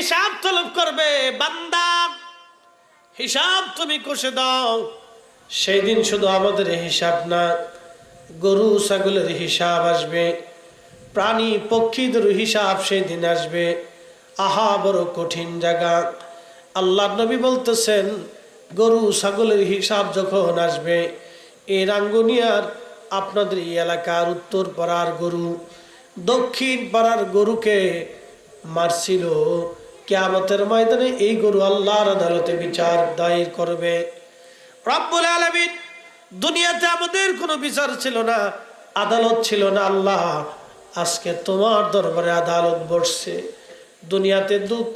হিসাব তলব করবে, বান্দা হিসাব তুমি কষে দাও। সেই দিন শুধু আমাদের হিসাব না, গরু ছাগলের হিসাব আসবে, প্রাণী পক্ষীদের হিসাব সেই দিন আসবে। আহা বড় কঠিন জায়গা। আল্লাহ নবী বলতেছেন, গরু ছাগলের হিসাব যখন আসবে, এই রাঙ্গুনিয়ার আপনাদের এই এলাকার উত্তর পাড়ার গরু দক্ষিণ পাড়ার গরুকে মারছিল, কিয়ামতের ময়দানে এই গরু আল্লাহর আদালতে বিচার দায়ের করবে। রব্বুল আলামিন, দুনিয়াতে আমাদের কোনো বিচার ছিল না, আদালত ছিল না। আল্লাহ আজকে তোমার দরবারে আদালত বসছে। দুনিয়াতে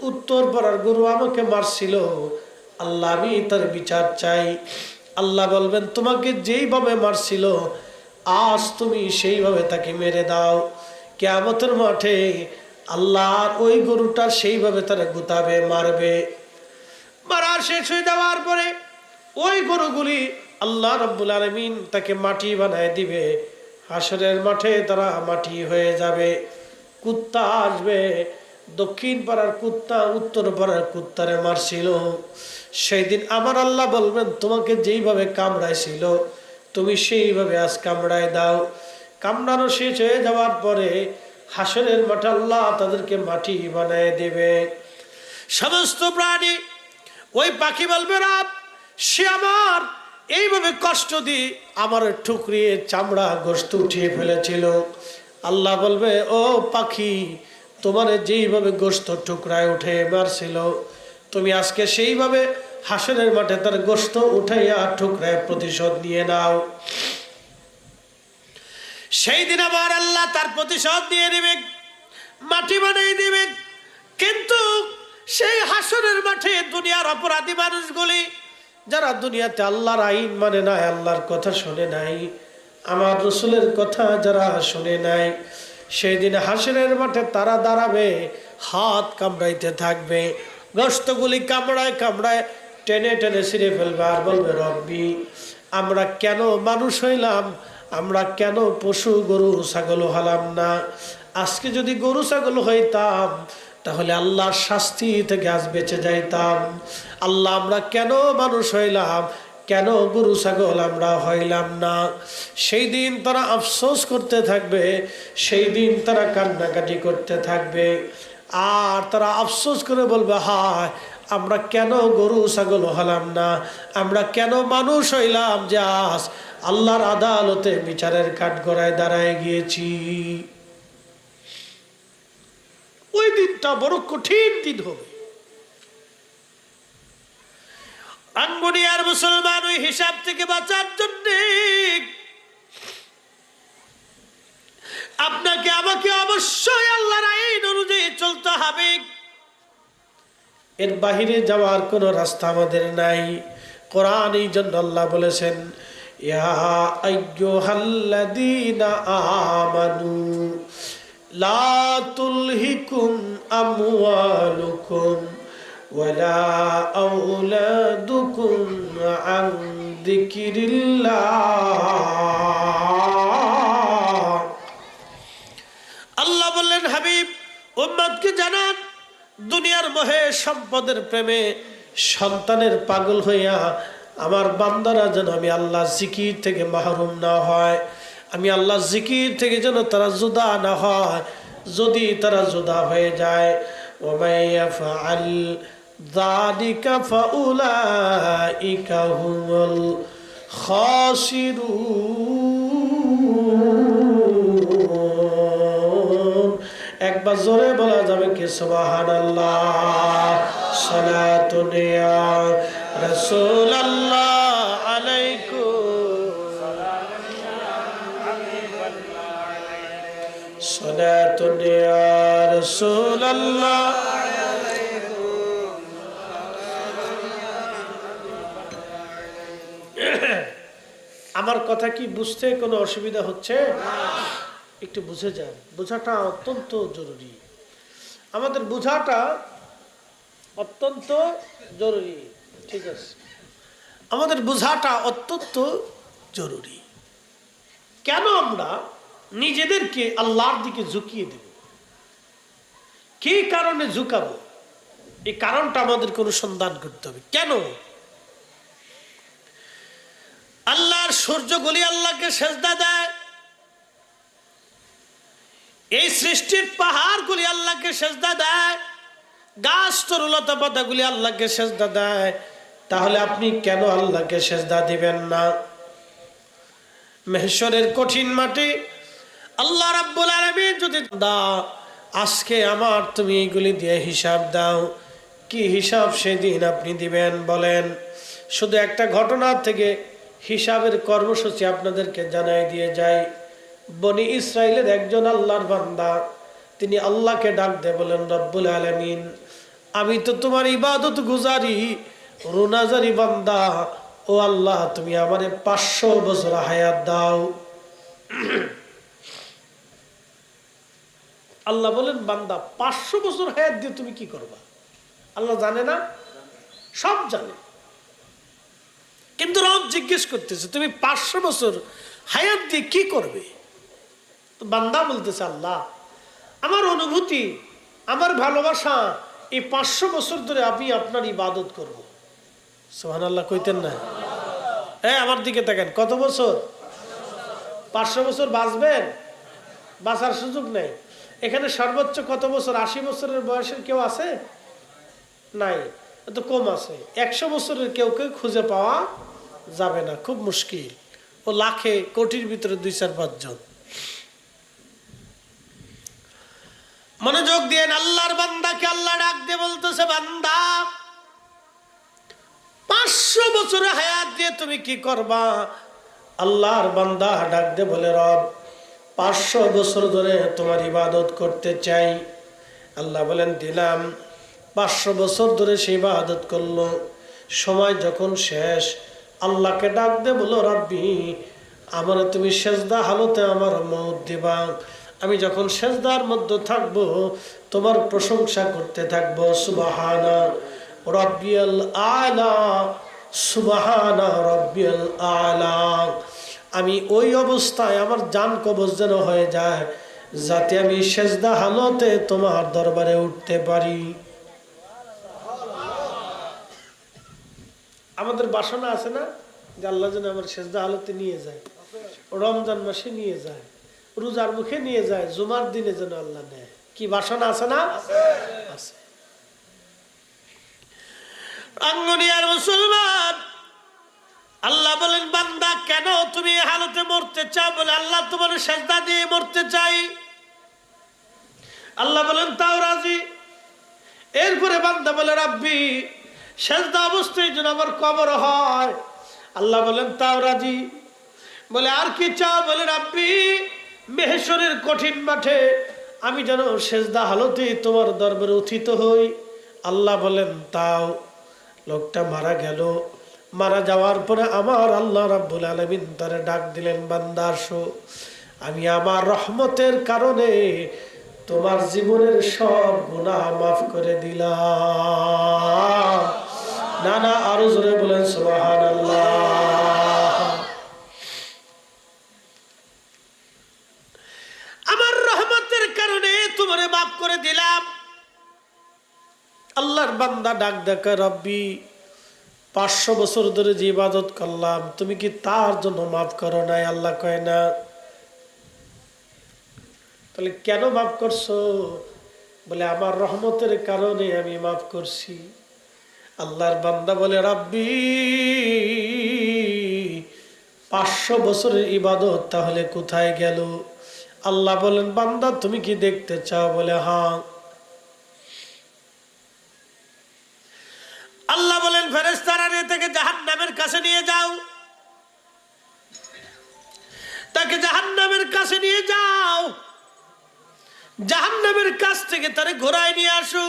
উত্তর পাড়ার গরু আমাকে মারছিল, আল্লাহ আমি তার বিচার চাই। আল্লাহ বলবেন, তোমাকে যেইভাবে মারছিল আজ তুমি সেইভাবে তাকে মেরে দাও। কিয়ামতের মাঠে আল্লাহ ওই গরুটা সেইভাবে তারা গুতাবে, মারবে। মারা শেষ হয়ে যাওয়ার পরে ওই গরুগুলি আল্লাহ রাব্বুল আলামিন তাকে মাটি বানায় দিবে। হাসরের মাঠে তারা মাটি হয়ে যাবে। কুত্তা আসবে, দক্ষিণ পাড়ার কুত্তা উত্তর পাড়ার কুত্তারে মারছিল। সেই দিন আমার আল্লাহ বলবেন, তোমাকে যেইভাবে কামড়াইছিল তুমি সেইভাবে আজ কামড়ায় দাও। কামড়ানো শেষ হয়ে যাওয়ার পরে হাসরের মাঠে আল্লাহ তাদেরকে মাটি বানায় দেবে। সমস্ত প্রাণী, ওই পাখি বলবে, রব সে আমার এইভাবে কষ্ট দিয়ে আমার ঠুকরিয়ে চামড়া গোশত উঠিয়ে ফেলেছিল। আল্লাহ বলবে, ও পাখি, তোমার যেইভাবে গোশত টুকরায় উঠে মারছিল, তুমি আজকে সেইভাবে হাসরের মাঠে তার গোশত উঠাইয়া টুকরায় প্রতিশোধ নিয়ে নাও। সেই দিন আবার আল্লাহ তার প্রতিশোধ দিয়ে দিবে, মাটি বানিয়ে দিবে। কিন্তু সেই হাসরের মাঠে দুনিয়ার অপরাধী মানুষগুলি, যারা দুনিয়াতে আল্লাহর আইন মানে নাই, আল্লাহর কথা শুনে নাই, আমার রসুলের কথা যারা শুনে নাই, সেই দিন হাসরের মাঠে তারা দাঁড়াবে, হাত কামড়াইতে থাকবে, গোশতগুলি কামড়ায় কামড়ায় টেনে টেনে ছিঁড়ে ফেলবে, আর বলবে, রব্বি আমরা কেন মানুষ হইলাম, আমরা কেন পশু গরু ছাগল হলাম না? আজকে যদি গরু ছাগল হইতাম তাহলে আল্লাহর শাস্তি থেকে আজ বেঁচে যাইতাম। আল্লাহ আমরা কেন মানুষ হইলাম, কেন গরু ছাগল আমরা হইলাম না? সেই দিন তারা আফসোস করতে থাকবে, সেই দিন তারা কান্নাকাটি করতে থাকবে, আর তারা আফসোস করে বলবে, হায় আমরা কেন গরু ছাগল হলাম না, আমরা কেন মানুষ হইলাম যে আজ আল্লাহর আদালতে বিচারের কাঠগড়ায় দাঁড়ায় গিয়েছি। ওই দিনটা বড় কঠিন দিন হবে। আঙ্গুনিয়ার মুসলমান ওই হিসাব থেকে বাঁচার জন্য আপনাকে আমাকে অবশ্যই আল্লাহর আইন অনুযায়ী চলতে হবে। এর বাহিরে যাওয়ার কোন রাস্তা আমাদের নাই। কোরআন এই জন্য আল্লাহ বলেছেন, ইয়া আইয়ুহাল্লাযীনা আমানু লা তুলহিকুম আমওয়ালুকুম ওয়ালা আওলাদুকুম আন যিকরিল্লাহ। আল্লাহ বললেন, হাবিব উম্মতকে জানান, দুনিয়ার মোহে সম্পদের প্রেমে সন্তানের পাগল হইয়া আমার বান্দারা যেন আমি আল্লাহ জিকির থেকে মাহরুম না হয়, আমি আল্লাহ জিকির থেকে যেন তারা জুদা না হয়। যদি তারা জুদা হয়ে যায়, ওয়া ইয়াফআল যালিকা ফাউলাইকা হুমুল খাসিরুন। একবার জোরে বলা যাবে কি সুবহানাল্লাহ? সালাতুন ইয়া রাসূলুল্লাহ আলাইকুম, সালাতুন ইয়া রাসূলুল্লাহ। আমার কথা কি বুঝতে কোনো অসুবিধা হচ্ছে? একটু বুঝে যান, বোঝাটা অত্যন্ত জরুরি। আমাদের বোঝাটা অত্যন্ত জরুরি, ঠিক আছে? আমাদের বোঝাটা অত্যন্ত জরুরি। কেন আমরা নিজেদেরকে আল্লাহর দিকে ঝুঁকিয়ে দেব? কি কারণে ঝুঁকাবো? এই কারণটা আমাদেরকে অনুসন্ধান করতে হবে। কেন আল্লাহর সূর্যগুলি আল্লাহকে সেজদা দেয়, এই সৃষ্টির পাহাড়গুলি আল্লাহকে সেজদা দেয়, গাছ তরুলতা পাতাগুলি আল্লাহকে সেজদা দেয়, তাহলে আপনি কেন আল্লাহকে সেজদা দিবেন না? মেহশরের কঠিন মাটি আল্লাহ রাব্বুল আলামিন যদি দাও, আজকে আমার তুমি এইগুলি দিয়ে হিসাব দাও, কি হিসাব সেদিন আপনি দিবেন বলেন? শুধু একটা ঘটনা থেকে হিসাবের কর্মসূচি আপনাদেরকে জানাই দিয়ে যাই। বনি ইসরাইলের একজন আল্লাহর বান্দা, তিনি আল্লাহকে ডাক দিয়ে বলেন, রব্বুল আলামিন, আমি তো তোমার ইবাদত গুজারি রুনাজারি বান্দা, ও আল্লাহ তুমি আমারে 500 বছর হায়াত দাও। আল্লাহ বলেন, বান্দা 500 বছর হায়াত দিয়ে তুমি কি করবা? আল্লাহ জানে না? সব জানে, কিন্তু রব জিজ্ঞেস করতেছে তুমি 500 বছর হায়াত দিয়ে কি করবে? তো বান্দা বলতেছে, আল্লাহ আমার অনুভূতি, আমার ভালোবাসা, এই 500 বছর ধরে আমি আপনার ইবাদত করব। সুবহানাল্লাহ কইতেন না? আমার দিকে তাকান, কত বছর? 500 বছর বাঁচবেন? বাঁচার সুযোগ নেই। এখানে সর্বোচ্চ কত বছর? 80 বছরের বয়সের কেউ আছে? নাই, তো কম আছে। 100 বছরের কেউ খুঁজে পাওয়া যাবে না, খুব মুশকিল। ও লাখে কোটির ভিতরে 2-4-5 জন। মনোযোগ দিয়ে আল্লাহর বান্দাকে আল্লাহ ডাক দিয়ে বলতেছে, বান্দা 500 বছরের হায়াত দিয়ে তুমি কি করবা? আল্লাহর বান্দা ডাক দিয়ে বলে, রব 500 বছর ধরে তোমার ইবাদত করতে চাই। আল্লাহ বলেন, দিলাম। 500 বছর ধরে সে ইবাদত করলো, সময় যখন শেষ, আল্লাহকে ডাক দিয়ে বলল, রব্বি আমার তুমি সেজদা হালতে আমার মউত দিবা। আমি যখন সেজদার মধ্যে থাকবো তোমার প্রশংসা করতে থাকবো, সুবহানা রব্বিয়াল আলা, সুবহানা রব্বিয়াল আলা। আমি ওই অবস্থায় আমার জান কবজ যেন হয়ে যায়, যাতে আমি সেজদা হালতে তোমার দরবারে উঠতে পারি। আমাদের বাসনা আছে না যে আল্লাহ যেন আমার সেজদা হালতে নিয়ে যায়, রমজান মাসে নিয়ে যায়, রোজার মুখে নিয়ে যায়, জুমার দিনে যেন আল্লাহ নেয়। কি বাসনা আছে না? আছে। আঙ্গুনিয়ার মুসলমান, আল্লাহ বলেন, বান্দা কেন তুমি হালতে মরতে চাও? বলে, আল্লাহ তোমার সেজদা দিয়ে মরতে চাই। আল্লাহ বলেন, তাও রাজি। এরপরে বান্দা বলে, রাব্বি সেজদা অবস্থায় যেন আমার কবর হয়। আল্লাহ বলেন, তাও রাজি। বলে, আর কি চাও? বলে, রাব্বি মেহশরের কঠিন মাঠে আমি যেন সেজদা হালতে তোমার দরবারে উত্থিত হই। আল্লাহ বলেন, তাও। লোকটা মারা গেল। মারা যাওয়ার পরে আমার আল্লাহ রাব্বুল আলামিন তারে ডাক দিলেন, বান্দা আসো, আমি আমার রহমতের কারণে তোমার জীবনের সব গুনাহ মাফ করে দিলাম। না না, আরো জোরে বলেন সুবহানাল্লাহ। আমার রহমতের কারণে তোমারে মাফ করে দিলাম। আল্লাহর বান্দা ডাক দেখা, রব্বি 500 বছর ধরে যে ইবাদত করলাম তুমি কি তার জন্য মাফ করো নাই? আল্লাহ কয় না। তাহলে কেন মাফ করছো? বলে, আমার রহমতের কারণে আমি মাফ করছি। আল্লাহর বান্দা বলে, রাব্বি 500 বছরের ইবাদত তাহলে কোথায় গেল? আল্লাহ বলেন, বান্দা তুমি কি দেখতে চাও? বলে, হ্যাঁ। আল্লাহ বলেন, ফেরেশতারা তাকে জাহান্নামের কাছে নিয়ে যাও, তাকে জাহান্নামের কাছে নিয়ে যাও, জাহান্নামের কাছ থেকে তারে ঘোরায় নিয়ে আসো।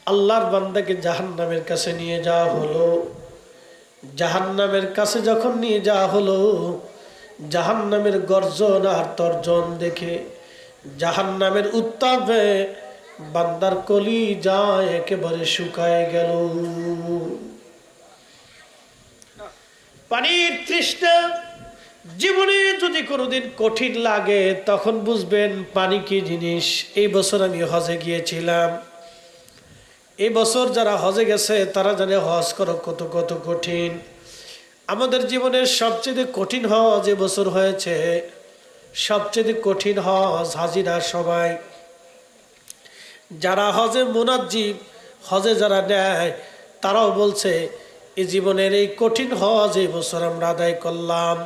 আল্লাহর বান্দাকে জাহান্নামের কাছে নিয়ে যাওয়া হলো। জাহান্নামের কাছে যখন নিয়ে যাওয়া হলো, জাহান্নামের গর্জন আর তর্জন দেখে, জাহান্নামের উত্তাপে বান্দার কলিজা একেবারে শুকায় গেল। পানির তৃষ্ণা জীবনে যদি কোনোদিন কঠিন লাগে তখন বুঝবেন পানি কি জিনিস। এই বছর আমি হজে গিয়েছিলাম, এই বছর যারা হজে গেছে তারা জানে হজ করা কত কত কঠিন। আমাদের জীবনের সবচেয়ে কঠিন হজ এবছর হয়েছে, সবচেয়ে কঠিন হজ। হাজিরা সবাই যারা হজে মুনাজ্জিব, হজে যারা নেয়, তারাও বলছে এই জীবনের এই কঠিন হজ এই বছর আমরা আদায় করলাম।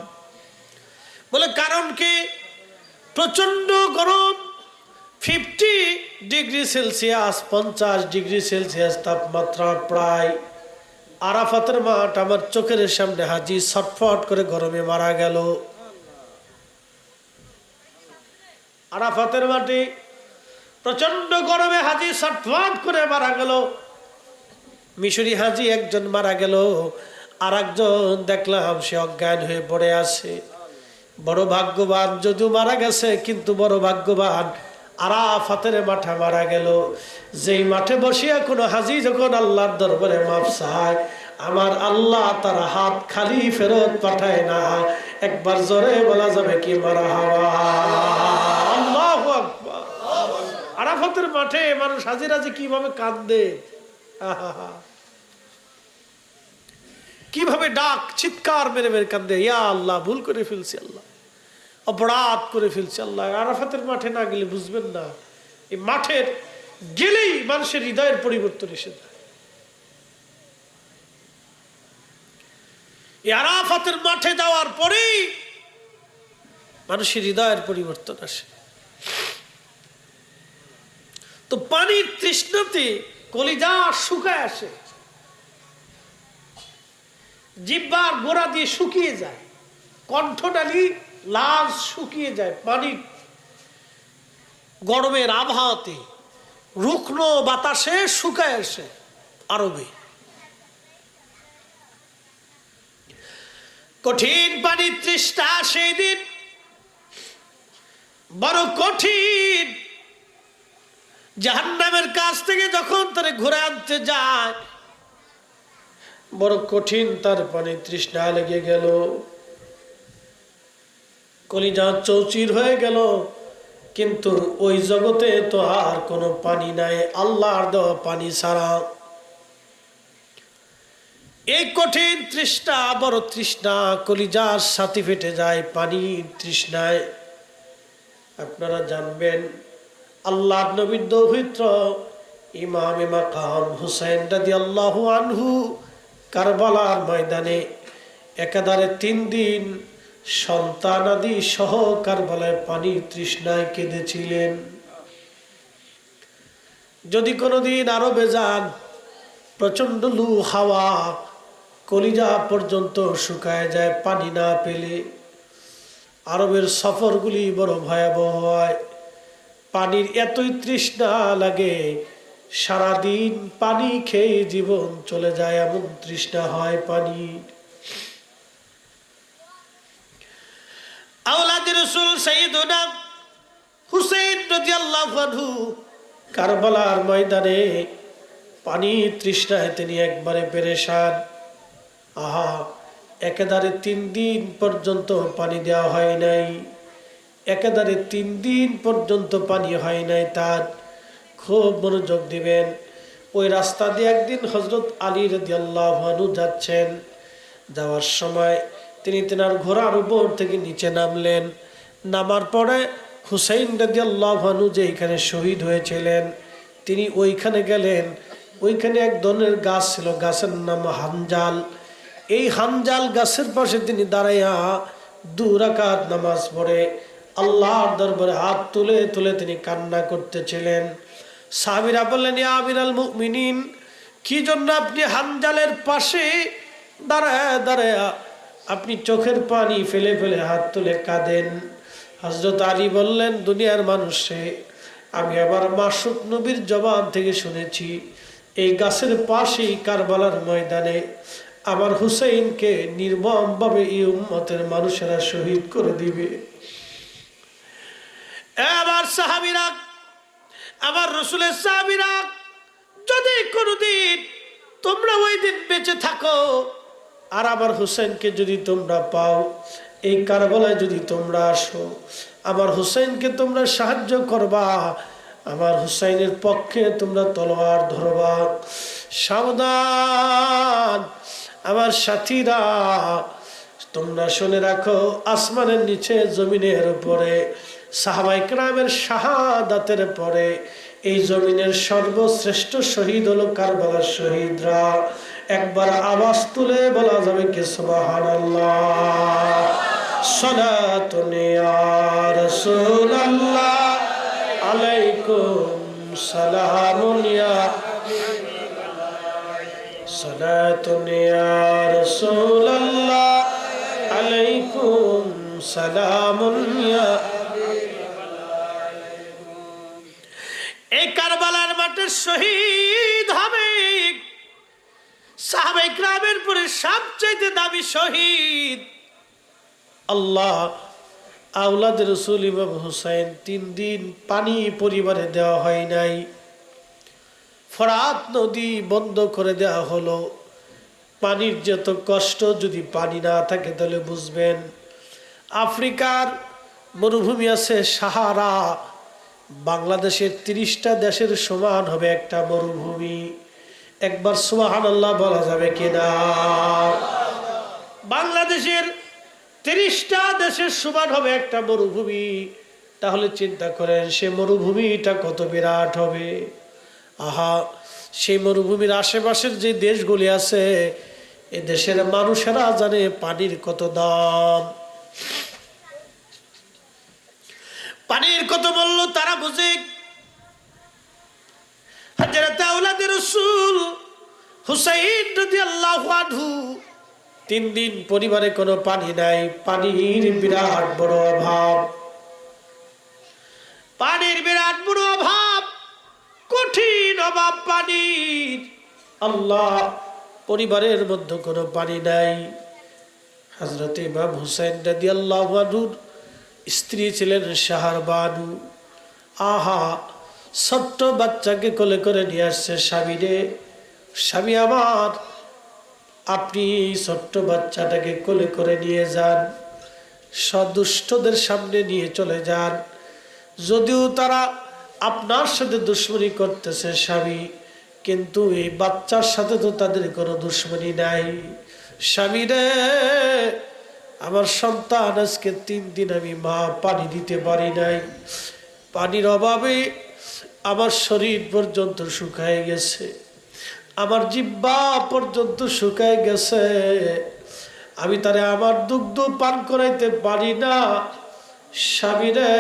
বলে কারণ কি? প্রচণ্ড গরম, 50°C, 50°C তাপমাত্রা প্রায়। আরাফাতের মাঠ আমার চোখের সামনে, হাজি ছটফট করে গরমে মারা গেল। আরাফাতের মাঠে প্রচন্ড গরমে হাজি ছটফট করে মারা গেল। মিশরি হাজি একজন মারা গেল, আর একজন দেখলাম সে অজ্ঞান হয়ে পড়ে আছে। বড় ভাগ্যবান, যদিও মারা গেছে কিন্তু বড় ভাগ্যবান আরাফাতের মাঠে মারা গেল। যেই মাঠে বসিয়া কোনো হাজি যখন আল্লাহর দরবারে মাপ চায়, আমার আল্লাহ তার হাত খালি ফেরত পাঠায় না। একবার জোরে বলা যাবে কি মারহাবা, আল্লাহু আকবার। আরাফাতের মাঠে মানুষ হাজিরা যে কিভাবে কাঁদে, কিভাবে ডাক চিৎকার মেরে মেরে কাঁদে, ইয়া আল্লাহ ভুল করে ফেলছি, আল্লাহ অপরাধ করে ফেলছি আল্লাহ। আরাফাতের মাঠে না গেলে বুঝবেন না, এই মাঠের গেলেই মানুষের হৃদয়ের পরিবর্তন এসে যায়। এই আরাফাতের মাঠে যাওয়ার পরেই মানুষের হৃদয়ের পরিবর্তন আসে। তো পানির তৃষ্ণাতে কলিজা শুকায় আসে, জিহ্বার গোড়া দিয়ে শুকিয়ে যায়, কণ্ঠনালী লাল শুকিয়ে যায়। পানি গরমের আবহাওয়াতে রুগ্ন বাতাসে শুকায় আসে। আরবে কঠিন পানির তৃষ্ণা সেই দিন বড় কঠিন। জাহান্নামের কাছ থেকে যখন তারে ঘুরে আনতে যায়, বড় কঠিন তার পানির তৃষ্ণা লেগে গেল, কলিজা চৌচির হয়ে গেল। কিন্তু ওই জগতে তো আর কোনো পানি নাই আল্লাহর দেওয়া পানি ছাড়া। এই কঠিন তৃষ্ণা, বড় তৃষ্ণা, কলিজার সাথে ফেটে যায় পানির তৃষ্ণায়। আপনারা জানবেন আল্লাহর নবীর দৌহিত্র ইমামে মাকাম হুসাইন রাদিয়াল্লাহু আনহু কারবালার ময়দানে একাধারে 3 দিন সন্তানাদি সহ কারবালায় পানির তৃষ্ণায় কেঁদেছিলেন। যদি কোনোদিন আরবে যান, প্রচন্ড লু হাওয়া, কলিজা পর্যন্ত শুকায় যায় পানি না পেলে। আরবের সফরগুলি বড় ভয়াবহ হয়, পানির এতই তৃষ্ণা লাগে, সারাদিন পানি খেয়ে জীবন চলে যায়, এমন তৃষ্ণা হয় পানি। আওলাদ রাসূল সাইয়্যিদুনা হুসাইন রাদিয়াল্লাহু আনহু কারবালার ময়দানে পানির তৃষ্ণায় তিনি একবারে পেরেশান। আহা, একেবারে 3 দিন পর্যন্ত পানি দেওয়া হয় নাই, একেবারে 3 দিন পর্যন্ত পানি হয় নাই তার। খুব মনোযোগ দিবেন। ওই রাস্তা দিয়ে একদিন হযরত আলী রাদিয়াল্লাহু আনহু যাচ্ছেন। যাওয়ার সময় তিনি তেনার ঘোড়ার উপর থেকে নিচে নামলেন। নামার পরে হুসাইন রাদিয়াল্লাহু আনহু যে এখানে শহীদ হয়েছিলেন, তিনি ওইখানে গেলেন। ওইখানে এক ধরনের গাছ ছিল, গাছের নাম হানজাল। এই হানজাল গাছের পাশে তিনি দাঁড়াইয়া 2 রাকাত নামাজ পড়ে আল্লাহর দরবারে হাত তুলে তুলে তিনি কান্না করতেছিলেন। সাহাবীরা বললেন, ইয়া আমিরাল মুমিনিন, কি জন্য আপনি হানজালের পাশে দাঁড়ায় দাঁড়ায় আপনি চোখের পানি ফেলে ফেলে হাত তুলে কাঁদেন? হযরত আলী বললেন, দুনিয়ার মানুষে, আমি আবার মাসুক নবীর জবান থেকে শুনেছি এই গাছের পাশেই কারবালার ময়দানে আমার হুসাইনকে নির্মমভাবে এই উম্মতের মানুষেরা শহীদ করে দিবে। এবার সাহাবীরা, আমার রাসূলের সাহাবীরা, যদি কোনদিন তোমরা ওই দিন বেঁচে থাকো আর আমার হুসাইনকে যদি তোমরা পাও, এই কারবালায় যদি তোমরা আসো, আমার হুসাইনকে তোমরা সাহায্য করবা, আমার হুসাইনের পক্ষে তোমরা তলোয়ার ধরবা। সাবধান আমার সাথীরা, তোমরা শুনে রাখো, আসমানের নিচে জমিনের উপরে সাহাবায়ে কেরামের শাহাদাতের পরে এই জমিনের সর্বশ্রেষ্ঠ শহীদ হলো কারবালার শহীদরা। একবার আওয়াজ তুলে বলা যাবে কি সুবহানাল্লাহ। সালাতুন ইয়া রাসূলুল্লাহ আলাইকুম সালামুন ইয়া, সালাতুন ইয়া রাসূলুল্লাহ আলাইকুম সালামুন ইয়া। এই কারবালার মাঠে শহীদ হবে সাহাবায়ে কেরামের পরে সবচেয়ে দামি শহীদ আল্লাহ আওলাদ রাসূল ইমাম হুসাইন। 3 দিন পানি পরিবারে দেওয়া হয় নাই, ফরাত নদী বন্ধ করে দেওয়া হলো। পানির যত কষ্ট, যদি পানি না থাকে তাহলে বুঝবেন। আফ্রিকার মরুভূমি আছে সাহারা, বাংলাদেশের 30টা দেশের সমান হবে একটা মরুভূমি। একবার সুবহানাল্লাহ বলা যাবে কিনা? বাংলাদেশের 30টা দেশের সমান হবে একটা মরুভূমি। তাহলে চিন্তা করেন সে মরুভূমিটা কত বিরাট হবে। আহা, সেই মরুভূমির আশেপাশের যে দেশগুলি আছে, এ দেশের মানুষেরা জানে পানির কত দাম, পানির কত মূল্য তারা বুঝে। হযরত আওলাদ রাসূল হুসাইন রাদিয়াল্লাহু আনহু 3 দিন পরিবারে কোনো পানি নাই, পানির বিরাট বড় অভাব, পানির বিরাট বড় অভাব, কঠিন অভাব পানির। আল্লাহ, পরিবারের মধ্যে কোনো পানি নাই। হযরত ইমাম হুসাইন রাদিয়াল্লাহু আনহুর স্ত্রী ছিলেন শাহরবানু। আহা, ছোট্ট বাচ্চাকে কোলে করে নিয়ে আসছে স্বামী রে, স্বামী আমার, আপনি ছোট্ট বাচ্চাটাকে কোলে করে নিয়ে যান, সদুষ্টদের সামনে নিয়ে চলে যান। যদিও তারা আপনার সাথে দুশ্মনী করতেছে স্বামী, কিন্তু এই বাচ্চার সাথে তো তাদের কোনো দুশ্মনী নাই। স্বামী রে, আমার সন্তান আজকে 3 দিন আমি মা পানি দিতে পারি নাই, পানির অভাবে আমার শরীর পর্যন্ত শুকায় গেছে, আমার জিহ্বা পর্যন্ত শুকায় গেছে, আমি তারে আমার দুগ্ধ পান করাইতে পারি না। স্বামী রে,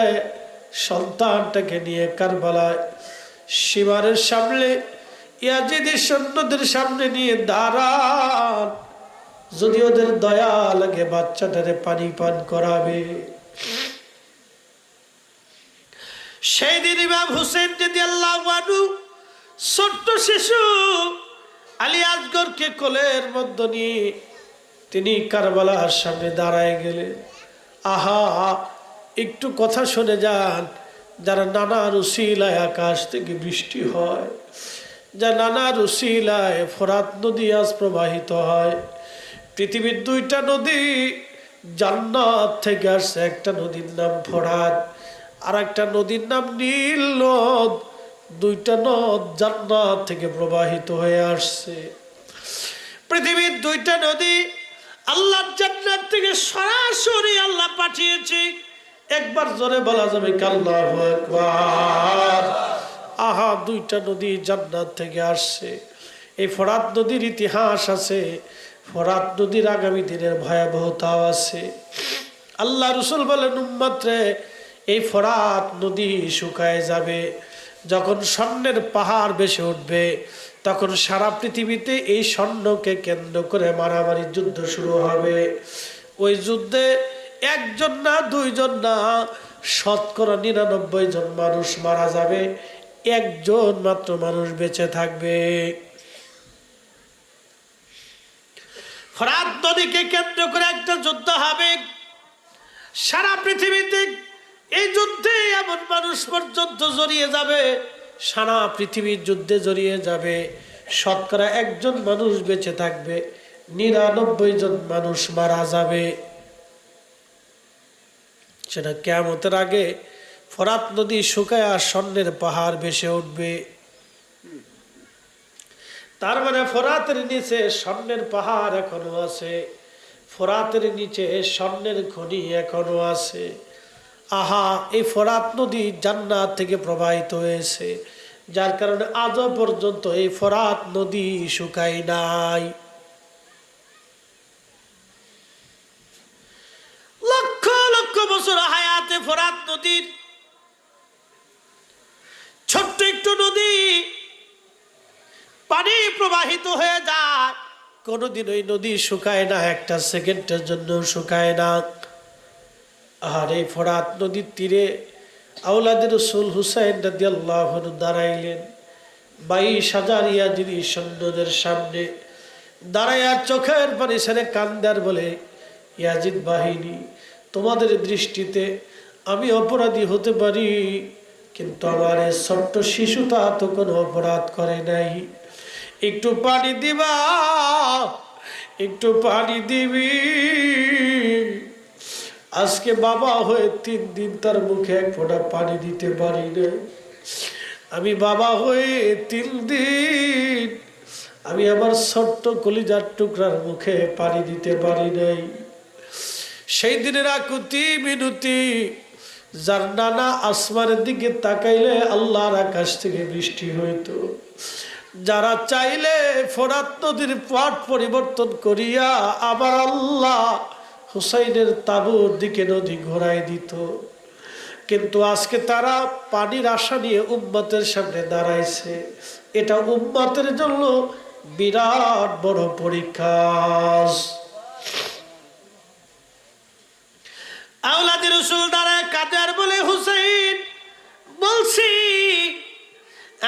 সন্তানটাকে নিয়ে কারবালায় সীমারের সামনে ইয়াজিদি সৈন্যদের সামনে নিয়ে দাঁড়ান, যদি ওদের দয়া লাগে বাচ্চাটারে পানি পান করাবে। সেই দিন ইমাম হুসেন রাদিয়াল্লাহু আনহু ছোট্ট শিশু আলী আসগরকে কোলের মধ্যে নিয়ে তিনি কারবালার সামনে দাঁড়ায় গেলেন। আহা, একটু কথা শুনে যান। যারা নানার উসিলায় আকাশ থেকে বৃষ্টি হয়, যা নানার উসিলায় ফোরাত নদী আজ প্রবাহিত হয়। পৃথিবীর 2টা নদী জান্নাত থেকে আসছে, একটা নদীর নাম ফোরাত, আর একটা নদীর নাম নীল নদ। 2টা নদ জান্নাত থেকে প্রবাহিত হয়ে আসছে। পৃথিবীর 2টা নদী আল্লাহর জান্নাত থেকে সরাসরি আল্লাহ পাঠিয়েছে। একবার জোরে বলা যাবে আল্লাহু আকবার। আহা, 2টা নদী জান্নাত থেকে আসছে। এই ফোরাত নদীর ইতিহাস আছে, ফোরাত নদীর আগামী দিনের ভয়াবহতাও আছে। আল্লাহ রাসূল বলেন, উম্মত রে, এই ফোরাত নদী শুকায় যাবে, যখন স্বর্ণের পাহাড় ভেসে উঠবে, তখন সারা পৃথিবীতে এই স্বর্ণকে কেন্দ্র করে মারামারি যুদ্ধ শুরু হবে। ওই যুদ্ধে 1 জন না 2 জন না, শতকরা 99 জন মানুষ মারা যাবে, 1 জন মাত্র মানুষ বেঁচে থাকবে। ফোরাত নদীকে কেন্দ্র করে একটা যুদ্ধ হবে সারা পৃথিবীতে। এই যুদ্ধে এমন মানুষ পর্যন্ত জড়িয়ে যাবে, সারা পৃথিবীর যুদ্ধে জড়িয়ে যাবে, শতকরা 1 জন মানুষ বেঁচে থাকবে, 99 জন মানুষ মারা যাবে। সেটা কিয়ামতের আগে ফোরাত নদী শুকায়া স্বর্ণের পাহাড় ভেসে উঠবে। তার মানে ফোরাতের নিচে স্বর্ণের পাহাড় এখনো আছে, ফোরাতের নিচে স্বর্ণের খনি এখনো আছে। আহা, এই ফোরাত নদী জান্নাত থেকে প্রবাহিত হয়েছে, যার কারণে আজও পর্যন্ত এই ফোরাত নদী শুকায় নাই। লক্ষ লক্ষ বছর হায়াতে ফোরাত নদীর ছোট্ট একটু নদী পানি প্রবাহিত হয়ে যায়, কোনোদিন ওই নদী শুকায় না, একটা সেকেন্ডের জন্য শুকায় না। আর এই ফোরাত নদীর তীরে আওলাদে রাসূল হুসাইন রাদিয়াল্লাহু আনহু দাঁড়াইলেন 22,000 ইয়াজিদি সৈন্যদের সামনে দাঁড়াইয়া চোখের পানি ছেড়ে কান্দার বলে, ইয়াজিদ বাহিনী, তোমাদের দৃষ্টিতে আমি অপরাধী হতে পারি, কিন্তু আমার এই ছোট্ট শিশুটা তো কোনো অপরাধ করে নাই। একটু পানি দিবা, একটু পানি দিবি। আজকে বাবা হয়ে 3 দিন তার মুখে এক ফোঁটা পানি দিতে পারি না। আমি বাবা হয়ে 3 দিন আমি আমার ছোট্ট কলিজার টুকরার মুখে পানি দিতে পারি নাই। সেই দিনের আকুতি মিনতি, যার নানা আসমানের দিকে তাকাইলে আল্লাহর আকাশ থেকে বৃষ্টি হইতো, যারা চাইলে ফোরাত নদীর পথ পরিবর্তন করিয়া আবার আল্লাহ হুসাইনের তাবুর দিকে নদী ঘোরাই দিত। কিন্তু আজকে তারা পানির আশা নিয়ে উম্মতের সামনে দাঁড়াইছে। এটা উম্মতের জন্য বিরাট বড় পরীক্ষা। আওলাদে রাসূল দাঁড়ায় কাদার বলে, হুসাইন বলছি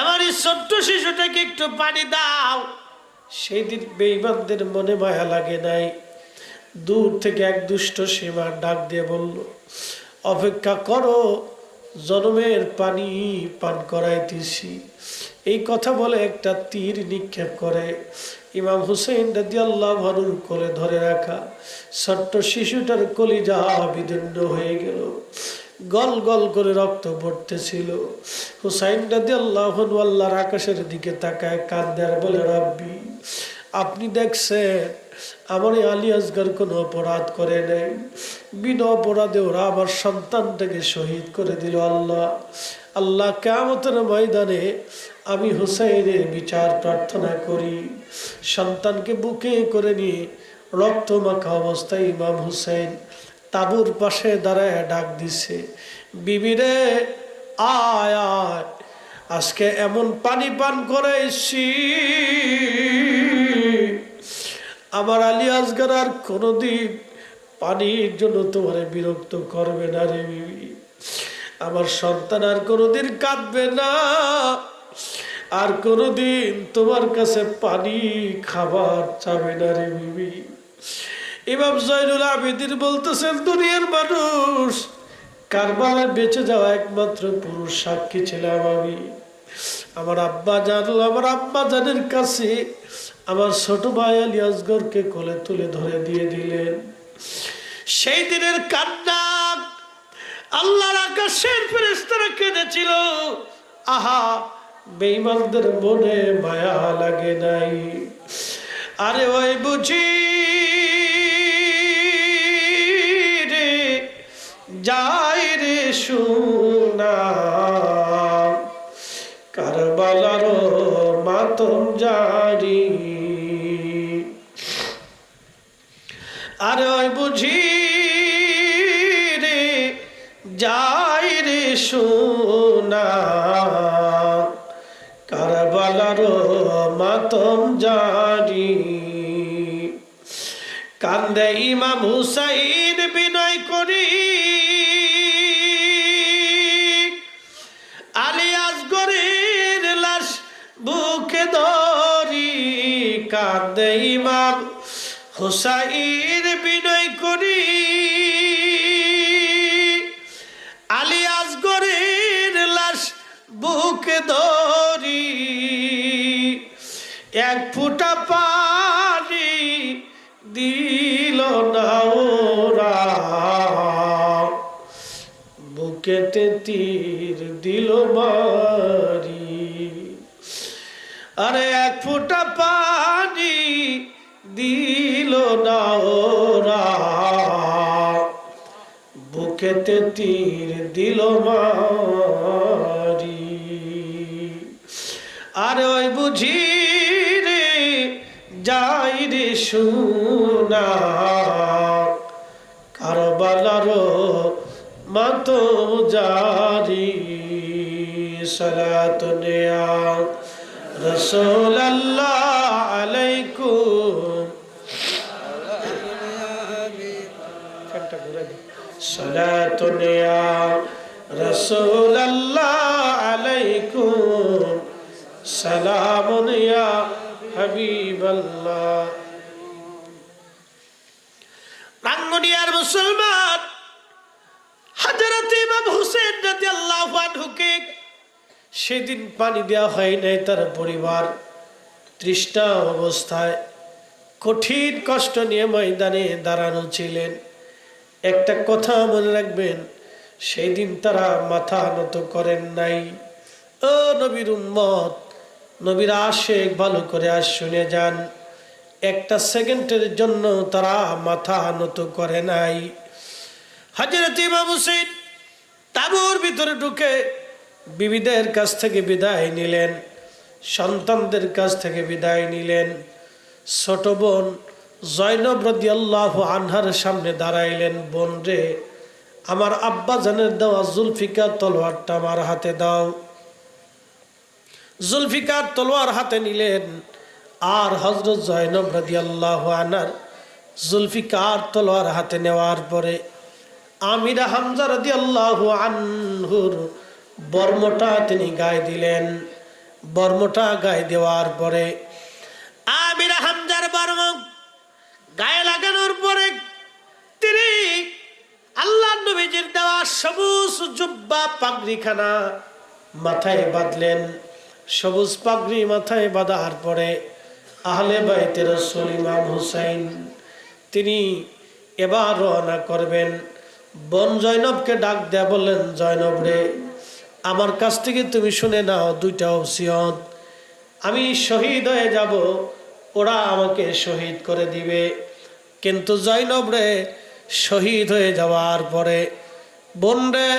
আমার এই ছোট্ট শিশুটাকে একটু পানি দাও। সেই দিন বেঈমানদের মনে মায়া লাগে নাই। দূর থেকে এক দুষ্ট সীমা ডাক দিয়ে বলল, অপেক্ষা করো, জনমের পানি পান করাইতেছি। এই কথা বলে একটা তীর নিক্ষেপ করে ইমাম হুসাইন রাদিয়াল্লাহু আনহুর কোলে ধরে রাখা ছোট্ট শিশুটার কলিজা বিদীর্ণ হয়ে গেল, গল গল করে রক্ত পড়তেছিল। হুসাইন রাদিয়াল্লাহু আনহু আল্লাহর আকাশের দিকে তাকায় কাঁদে আর বলে, রব্বি, আপনি দেখছেন আমার আলী আসগর কোনো অপরাধ করে নেই, বিনা অপরাধে ওরা আমার সন্তানটাকে শহীদ করে দিল। আল্লাহ আল্লাহ, কিয়ামতের ময়দানে আমি হুসাইনের বিচার প্রার্থনা করি। সন্তানকে বুকে করে নিয়ে রক্ত মাখা অবস্থায় ইমাম হুসাইন তাবুর পাশে দাঁড়ায় ডাক দিছে, বিবিরে আয় আয়, আজকে এমন পানি পান করাইছি আমার আলী আসগর আর কোনোদিন পানির জন্য তোমারে বিরক্ত করবে না রে বিবি। আমার সন্তান আর কোনোদিন কাঁদবে না, আর কোনোদিন তোমার কাছে পানি খাবার চাবে না রে বিবি। ইমাম জয়নুল আবেদিন বলতেছেন, দুনিয়ার মানুষ, কারবালায় বেঁচে যাওয়া একমাত্র পুরুষ সাক্ষী ছিলাম আমি। আমার আব্বা জানল, আমার আব্বা জানের কাছে আমার ছোট ভাই আলী আসগরকে কোলে তুলে ধরে দিয়ে দিলেন। সেই দিনের কান্না আল্লাহর আকাশের ফেরেশতারা কেঁদেছিল। আহা, বেঈমানদের মনে মায়া লাগে নাই। আরে ওই বুঝি রে যাই রে সোনা, কারবালার মাতম জারি। আরে ওই বুঝি রে যাই রে সোনা, কারবালার মাতম জারি। কান্দে ইমাম হুসাইন বিনয় করি, আলী আসগরের লাশ বুকে ধরি। কান্দে ইমাম হুসাইন বিনয় করি, আলী আসগরের লাশ বুকে ধরি। এক ফোঁটা পানি দিল না ওরা, বুকেতে তীর দিল মারি, আরে এক ফোঁটা পানি দিল না ওরা, বুকেতে তীর দিল মারি। আরে ওই বুঝি রে যাই রে সোনা, কারবালার মাতম জারি, সালাতুন ইয়া রাসূলুল্লাহ আলাইকুম, সালাতুন ইয়া রাসূলুল্লাহ আলাইকুম, সালামুন ইয়া হাবিবাল্লাহ। রাঙ্গুনিয়ার মুসলমান হযরত ইমাম হুসেন রাদিয়াল্লাহু আনহুকে সেদিন পানি দেওয়া হয় নাই। তার পরিবার তৃষ্ণা অবস্থায় কঠিন কষ্ট নিয়ে ময়দানে দাঁড়ানো ছিলেন। একটা কথা মনে রাখবেন, সেই দিন তারা মাথা নত করেন নাই। ও নবীর উম্মত, নবীর আশিক, ভালো করে আজ শুনে যান, একটা সেকেন্ডের জন্য তারা মাথা নত করে নাই। হযরত ইমাম হুসেন তাঁবুর ভিতরে ঢুকে বিবিদের কাছ থেকে বিদায় নিলেন, সন্তানদের কাছ থেকে বিদায় নিলেন। ছোট বোন জয়নব রাদিয়াল্লাহু আনহার সামনে দাঁড়াইলেন, বোন রে, আমার আব্বা জানের দেওয়া জুলফিকার তলোয়ারটা আমার হাতে দাও। জুলফিকার তলোয়ার হাতে নিলেন, আর হযরত জয়নব রাদিয়াল্লাহু আনহার জুলফিকার তলোয়ার হাতে নেওয়ার পরে আমিরা হামজা রাদিয়াল্লাহু আনহুর বর্মটা তিনি গায়ে দিলেন। বর্মটা গায়ে দেওয়ার পরে আমিরা হামজার বর্ম গায়ে লাগানোর পরে তিনি আল্লাহর নবীজির দেওয়া সবুজ জুব্বা পাগড়িখানা মাথায় বাঁধলেন। সবুজ পাগড়ি মাথায় বাঁধার পরে আহলে বাইতে রাসূল ইমাম হুসাইন তিনি এবার রওনা করবেন। বোন জয়নবকে ডাক দেয়া বললেন, জয়নব রে, আমার কাছ থেকে তুমি শুনে নাও দুইটা ওসিয়ত। আমি শহীদ হয়ে যাব, ওরা আমাকে শহীদ করে দিবে, কিন্তু জয়নব রে, শহীদ হয়ে যাওয়ার পরে বোন রে,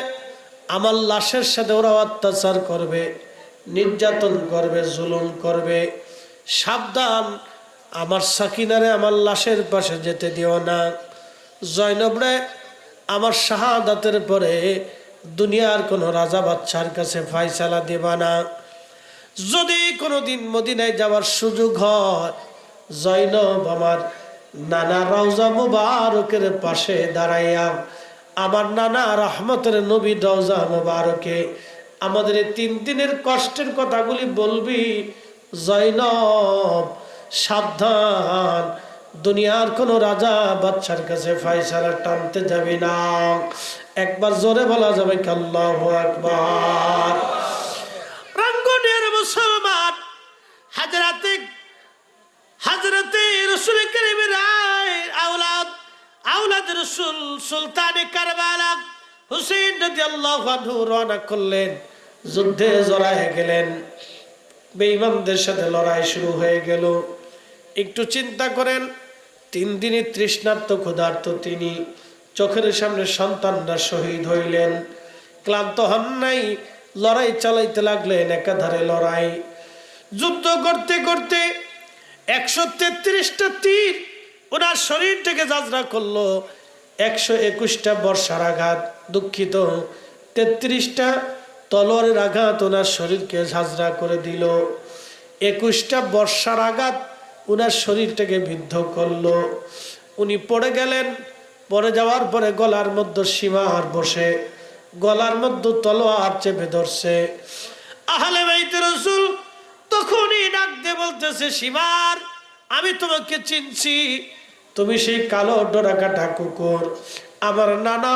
আমার লাশের সাথে ওরা অত্যাচার করবে, নির্যাতন করবে, জুলুম করবে। সাবধান, আমার সাকিনারে আমার লাশের পাশে যেতে দিও না। জয়নব রে, আমার শাহাদাতের পরে দুনিয়ার কোনো রাজা বাদশার কাছে ফয়সালা দেবা না। যদি কোনোদিন মদিনায় যাওয়ার সুযোগ হয়, জয়নব আমার নানা রওজা মুবারকের পাশে দাঁড়াইয়া আমার নানা রহমতের নবী রওজা মুবারকে আমাদের এই 3 দিনের কষ্টের কথাগুলি বলবি। জয়নব সাবধান, দুনিয়ার কোন রাজা বাদশার কাছে ফয়সালা টানতে যাবি না। একবার জোরে বলা যাবে কি আল্লাহু আকবার। রাঙ্গুনিয়ার মুসলমান হযরতে রাসূল কারীমের আওলাদ রাসূল সুলতানে কারবালা হুসাইন রাদিয়াল্লাহু আনহু রওনা করলেন, যুদ্ধে জড়ায় গেলেন। বেঈমানদের সাথে লড়াই শুরু হয়ে গেল। একটু চিন্তা করেন, 3 দিনই তৃষ্ণার্ত ক্ষুধার্ত তিনি, চোখের সামনে সন্তানরা শহীদ হইলেন, ক্লান্ত হন নাই, লড়াই চালাইতে লাগলেন। একাধারে লড়াই, যুদ্ধ করতে করতে 133টা তীর ওনার শরীর থেকে যাত্রা করলো। 121টা বর্ষার আঘাত, দুঃখিত, 33টা তলোয়ারের আঘাত ওনার শরীরকে ঝাঁঝরা করে দিল। 21টা বর্ষার আঘাত ওনার শরীরটাকে বিদ্ধ করলো। উনি পড়ে গেলেন। পড়ে যাওয়ার পরে গলার মধ্যে সীমার বসে, গলার মধ্যে তলোয়ার চেপে ধরছে। আহলে বাইতে রাসূল তখনই ডাক দিয়ে বলতেছে, সীমার, আমি তোমাকে চিনছি, তুমি সেই কালো ডোরাকাটা কুকুর। আমার নানা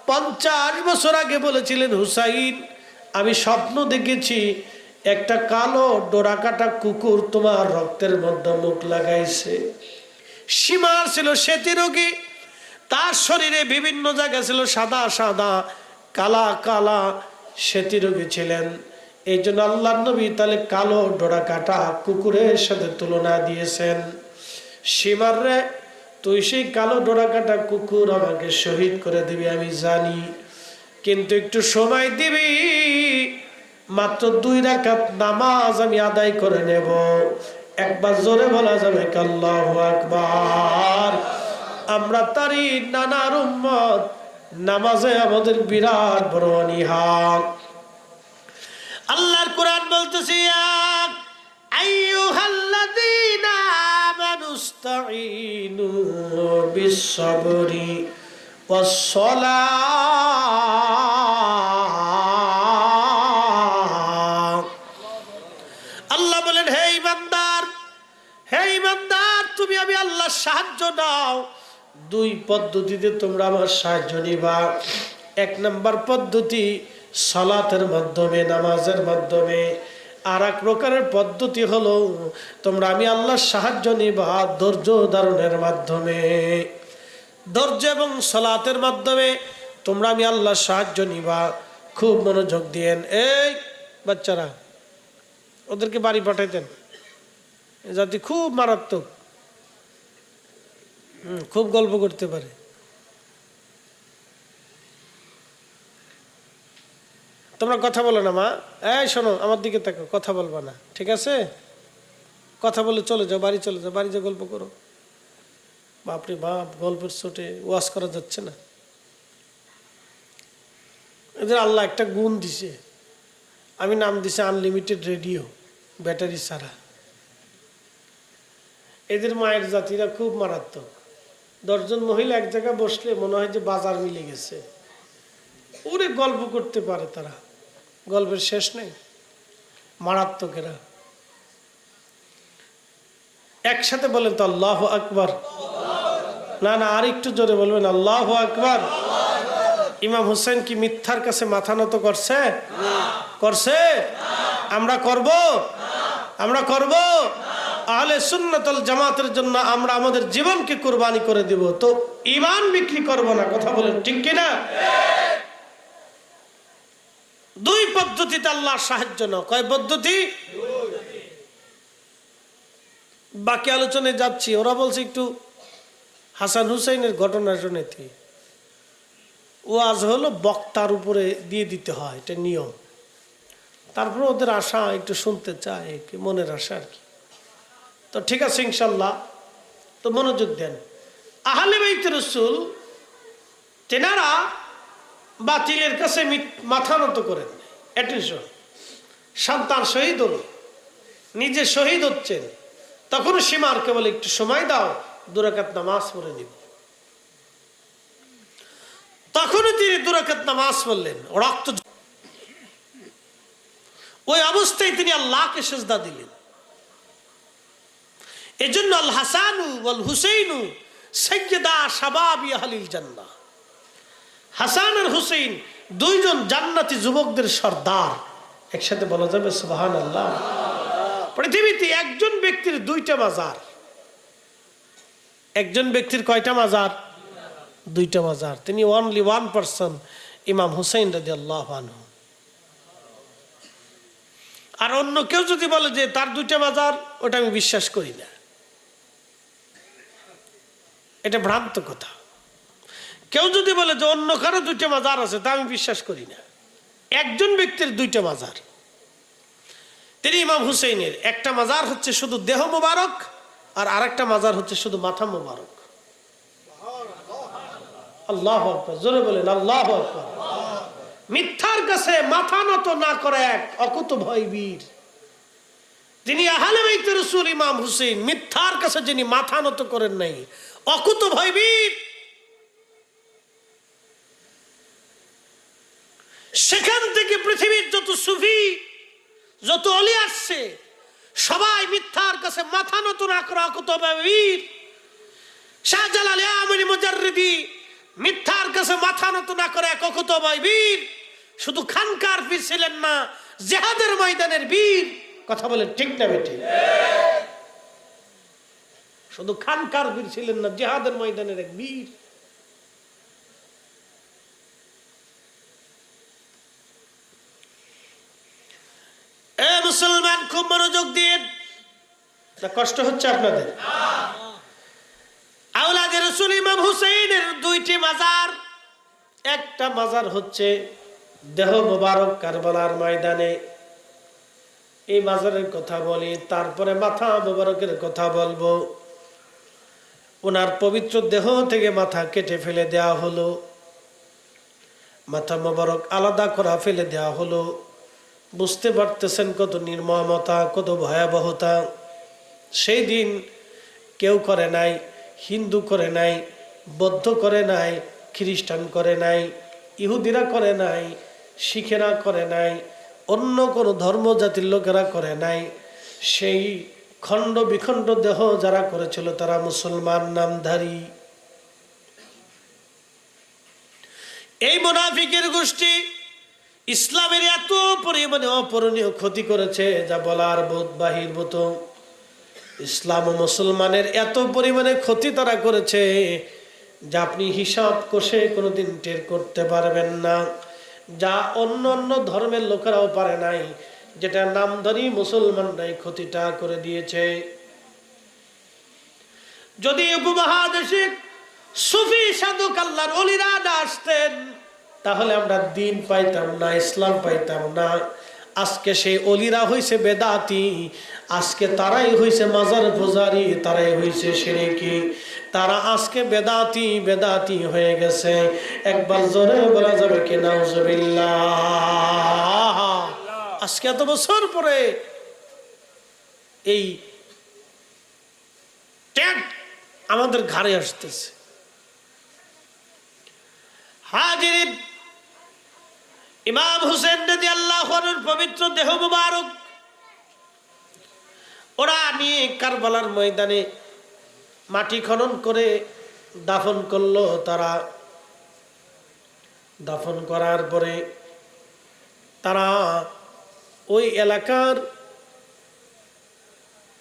50 বছর আগে বলেছিলেন, হুসাইন, আমি স্বপ্ন দেখেছি একটা কালো ডোরাকাটা কুকুর তোমার রক্তের মধ্যে মুখ লাগাইছে। সীমার ছিল শ্বেতি রোগী, তার শরীরে বিভিন্ন জায়গা ছিল সাদা সাদা, কালা কালা সেতী রোগী ছিলেন। এই জন্য আল্লাহ নবী তাহলে কালো ডোরা কাটা কুকুরের সাথে তুলনা দিয়েছেন। সীমার রে, তুই সেই কালো ডোরা কাটা কুকুর আমাকে শহীদ করে দিবি আমি জানি, কিন্তু একটু সময় দিবি, মাত্র 2 রাকাত নামাজ আমি আদায় করে নেব। একবার জোরে বলা যাবে আল্লাহু আকবার। আমরা তারই নানার উম্মত, নামাজে আমাদের বিরাট বড় অনীহা। আল্লাহর কোরআন বলতেছে, আইয়ুহাল্লাযীনা আমানুস্তাঈনু বিস-সাবরি ওয়াস-সালাহ। আল্লাহ বলেন, হে ঈমানদার, হে ঈমানদার, তুমি আমি আল্লাহর সাহায্য নাও। 2 পদ্ধতিতে তোমরা আমার সাহায্য নিবা। 1 নম্বর পদ্ধতি সালাতের মাধ্যমে, নামাজের মাধ্যমে। আর 1 প্রকারের পদ্ধতি হলো তোমরা আমি আল্লাহর সাহায্য নিবা ধৈর্য ধারণের মাধ্যমে। ধৈর্য এবং সালাতের মাধ্যমে তোমরা আমি আল্লাহর সাহায্য নিবা। খুব মনোযোগ দিয়েন। এই বাচ্চারা, ওদেরকে বাড়ি পাঠাইতেন, জাতি খুব মারাত্মক, খুব গল্প করতে পারে। তোমরা কথা বলো না মা, এই শোনো আমার দিকে তাকাও, কথা বলবা না, ঠিক আছে? কথা বলে চলে যাও, বাড়ি চলে যাও, বাড়ি যে গল্প করো। বাপরে বাপ, গল্পের চোটে ওয়াজ করা যাচ্ছে না। এদের আল্লাহ একটা গুণ দিছে, আমি নাম দিছে আনলিমিটেড রেডিও, ব্যাটারি ছাড়া। এদের মায়ের জাতিরা খুব মারাত্মক। 10 জন মহিলা এক জায়গায় বসলে মনে হয় যে বাজার মিলে গেছে। ওরে গল্প করতে পারে তারা, গল্পের শেষ নেই। মারাত্মক এরা। একসাথে বলেন তো আল্লাহু আকবার। না না, আর একটু জোরে বলবেন আল্লাহু আকবার। ইমাম হুসেন কি মিথ্যার কাছে মাথা নত করছে? করছে? আমরা করব? আমরা করব? আহলে সুন্নাত ওয়াল জামাতের জন্য আমরা আমাদের জীবনকে কুরবানি করে দিব, তো ঈমান বিক্রি করব না। কথা বলেন ঠিক কিনা? 2 পদ্ধতিতে আল্লাহর সাহায্য নাও। কয় পদ্ধতি? বাকি আলোচনায় যাচ্ছি। ওরা বলছে একটু হাসান হুসাইনের ঘটনা শুনেছি। ওয়াজ হলো বক্তার উপরে দিয়ে দিতে হয়, এটা নিয়ম। তারপরে ওদের আশা একটু শুনতে চায়, কি মনের আশা আর কি। তো ঠিক আছে ইনশাল্লাহ, তো মনোযোগ দেন। আহলে বাইত রাসূল তেনারা বাতিলের কাছে মাথা নত করেন। অ্যাটেনশন, সন্তান শহীদ হল, নিজে শহীদ হচ্ছেন, তখন সীমার কেবল একটু সময় দাও, 2 রাকাত নামাজ পড়ে নিব। তখনও তিনি 2 রাকাত নামাজ পড়লেন, রক্ত। ওই অবস্থায় তিনি আল্লাহকে সিজদা দিলেন। এজন্য আল হাসানু ওয়াল হুসাইনু সাইয়্যিদা শাবাবি আহলিল জান্নাহ। হাসান আর হুসাইন 2 জন জান্নাতি যুবকদের সর্দার। একসাথে বলা যাবে সুবহানাল্লাহ। পৃথিবীতে একজন ব্যক্তির 2টা মাজার। একজন ব্যক্তির কয়টা মাজার? 2টা মাজার। তিনি অনলি 1 পারসন, ইমাম হুসাইন রাদিয়াল্লাহু আনহু। আর অন্য কেউ যদি বলে যে তার 2টা মাজার, ওটা আমি বিশ্বাস করি না, এটা ভ্রান্ত কথা। কেউ যদি বলে যে অন্য কারো 2টা মাজার আছে, তা আমি বিশ্বাস করি না। একজন ব্যক্তির 2টা মাজার। তিনি ইমাম হুসাইনের একটা মাজার হচ্ছে শুধু দেহ মোবারক, আর আরেকটা মাজার হচ্ছে শুধু মাথা মোবারক। আল্লাহু আকবার, জোরে বলেন আল্লাহু আকবার। মিথ্যার কাছে মাথা নত না করে এক অকুতোভয় বীর, তিনি আহলে বাইত রাসূল ইমাম হুসাইন। মিথ্যার কাছে যিনি মাথা নত করেন নাই, অকুতোভয় বীর। সেখান থেকে পৃথিবীর যত সুফি, যত অলি আসছে, সবাই মিথ্যার কাছে মাথা নত না করে অকুতোভয় বীর। শাহজালাল ইয়ামানি মুজাররিদি মিথ্যার কাছে মাথা নত না করে এক অকুতোভয় বীর। শুধু খানকার বীর ছিলেন না, জিহাদের ময়দানের বীর। কথা বলেন ঠিক না বেঠিক? শুধু খানকার বীর ছিলেন না, জিহাদের ময়দানের এক বীর। না কষ্ট হচ্ছে আপনাদের? আওলাদে রাসূল ইমাম হুসাইনের দুইটি মাজার, একটা মাজার হচ্ছে দেহ মোবারক কারবালার ময়দানে, এই মাজারের কথা বলি, তারপরে মাথা মোবারকের কথা বলবো। ওনার পবিত্র দেহ থেকে মাথা কেটে ফেলে দেওয়া হলো, মাথা মোবারক আলাদা করা ফেলে দেওয়া হলো। বুঝতে পারতেছেন কত নির্মমতা, কত ভয়াবহতা। সেই দিন কেউ করে নাই, হিন্দু করে নাই, বৌদ্ধ করে নাই, খ্রিস্টান করে নাই, ইহুদিরা করে নাই, শিখেরা করে নাই, অন্য কোনো ধর্ম জাতির লোকেরা করে নাই। সেই খণ্ড বিখণ্ড দেহ যারা করেছিল তারা মুসলমান নামধারী। এই মুনাফিকের গোষ্ঠী ইসলামের এত পরিমাণে অপূরণীয় ক্ষতি করেছে যা বলার বাহিরভূত। ইসলাম ও মুসলমানের এত পরিমাণে ক্ষতি তারা করেছে যা আপনি হিসাব কষে কোনোদিন টের করতে পারবেন না, যা অন্য অন্য ধর্মের লোকেরাও পারে নাই, যেটা নামধারী মুসলমানরাই ক্ষতিটা করে দিয়েছে। যদি উপমহাদেশে সুফি সাধক আল্লাহর ওলিরা না আসতেন তাহলে আমরা দিন পাইতাম না, ইসলাম পাইতাম না। আজকে সেই ওলিরা হইছে বেদাতি, আজকে তারাই হইছে মাজার পূজারি, তারাই হইছে শিরকি। তারা আজকে বেদাতি হয়ে গেছে। একবার জোরে বলা যাবে কি নাউজুবিল্লাহ। আজকে এত বছর পরে এই ট্যাগ আমাদের ঘাড়ে আসতেছে। হাজির ইমাম হুসেন রাদিয়াল্লাহু আনহুর পবিত্র দেহ মুবারক ওরা নিয়ে কারবালার ময়দানে মাটি খনন করে দাফন করলো। তারা দাফন করার পরে তারা ওই এলাকার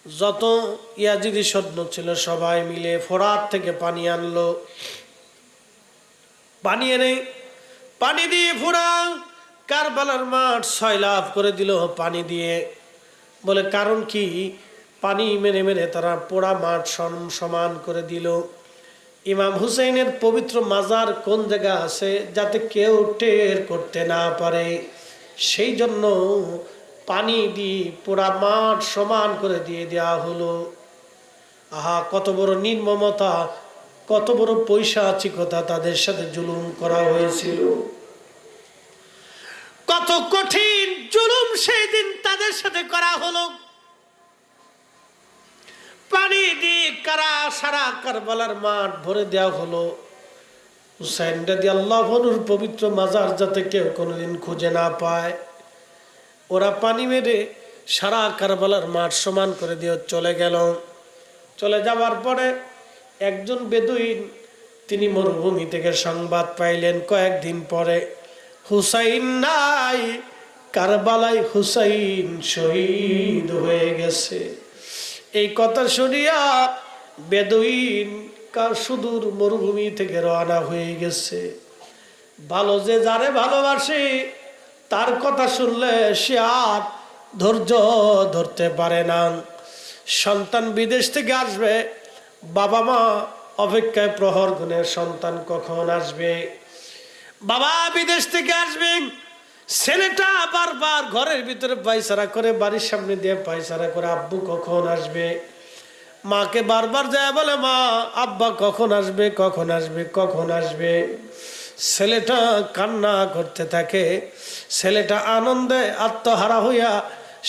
যত ইয়াজিদি সৈন্য ছিল সবাই মিলে ফোরাত থেকে পানি আনলো। পানি এনে পানি দিয়ে পুরা কারবালার মাঠ সয়লাভ করে দিল পানি দিয়ে। বলে কারণ কি? পানি মেরে মেরে তারা পোড়া মাঠ সমান করে দিল। ইমাম হুসাইনের পবিত্র মাজার কোন জায়গা আছে যাতে কেউ টের করতে না পারে, সেই জন্য পানি দিয়ে পোড়া মাঠ সমান করে দিয়ে দেওয়া হলো। আহা, কত বড় নির্মমতা, কত বড় পৈশাচিকতা তাদের সাথে জুলুম করা হয়েছিল। কত কঠিন জুলুম সেই দিন তাদের সাথে করা হলো। পানি দিয়ে সারা কারবালার মাঠ ভরে দেওয়া হলো। হুসাইন রাদিয়াল্লাহু আনহুর পবিত্র মাজার যাতে কেউ কোনোদিন খুঁজে না পায়, ওরা পানি মেরে সারা কারবালার মাঠ সমান করে দিয়ে চলে গেল। চলে যাওয়ার পরে একজন বেদুইন তিনি মরুভূমি থেকে সংবাদ পাইলেন কয়েকদিন পরে হুসাইন নাই, কারবালায় হুসাইন শহীদ হয়ে গেছে। এই কথা শুনিয়া বেদুইন সুদূর মরুভূমি থেকে রওনা হয়ে গেছে। ভালো যে যারে ভালোবাসে তার কথা শুনলে সে আর ধৈর্য ধরতে পারে না। সন্তান বিদেশ থেকে আসবে, বাবা মা অপেক্ষায় প্রহর গুনে সন্তান কখন আসবে। বাবা বিদেশ থেকে আসবে, ছেলেটা বারবার ঘরের ভিতরে পায়চারা করে, বাড়ির সামনে দিয়ে পায়চারা করে আব্বু কখন আসবে। মাকে বারবার যায় বলে মা আব্বা কখন আসবে, কখন আসবে, কখন আসবে। ছেলেটা কান্না করতে থাকে, ছেলেটা আনন্দে আত্মহারা হইয়া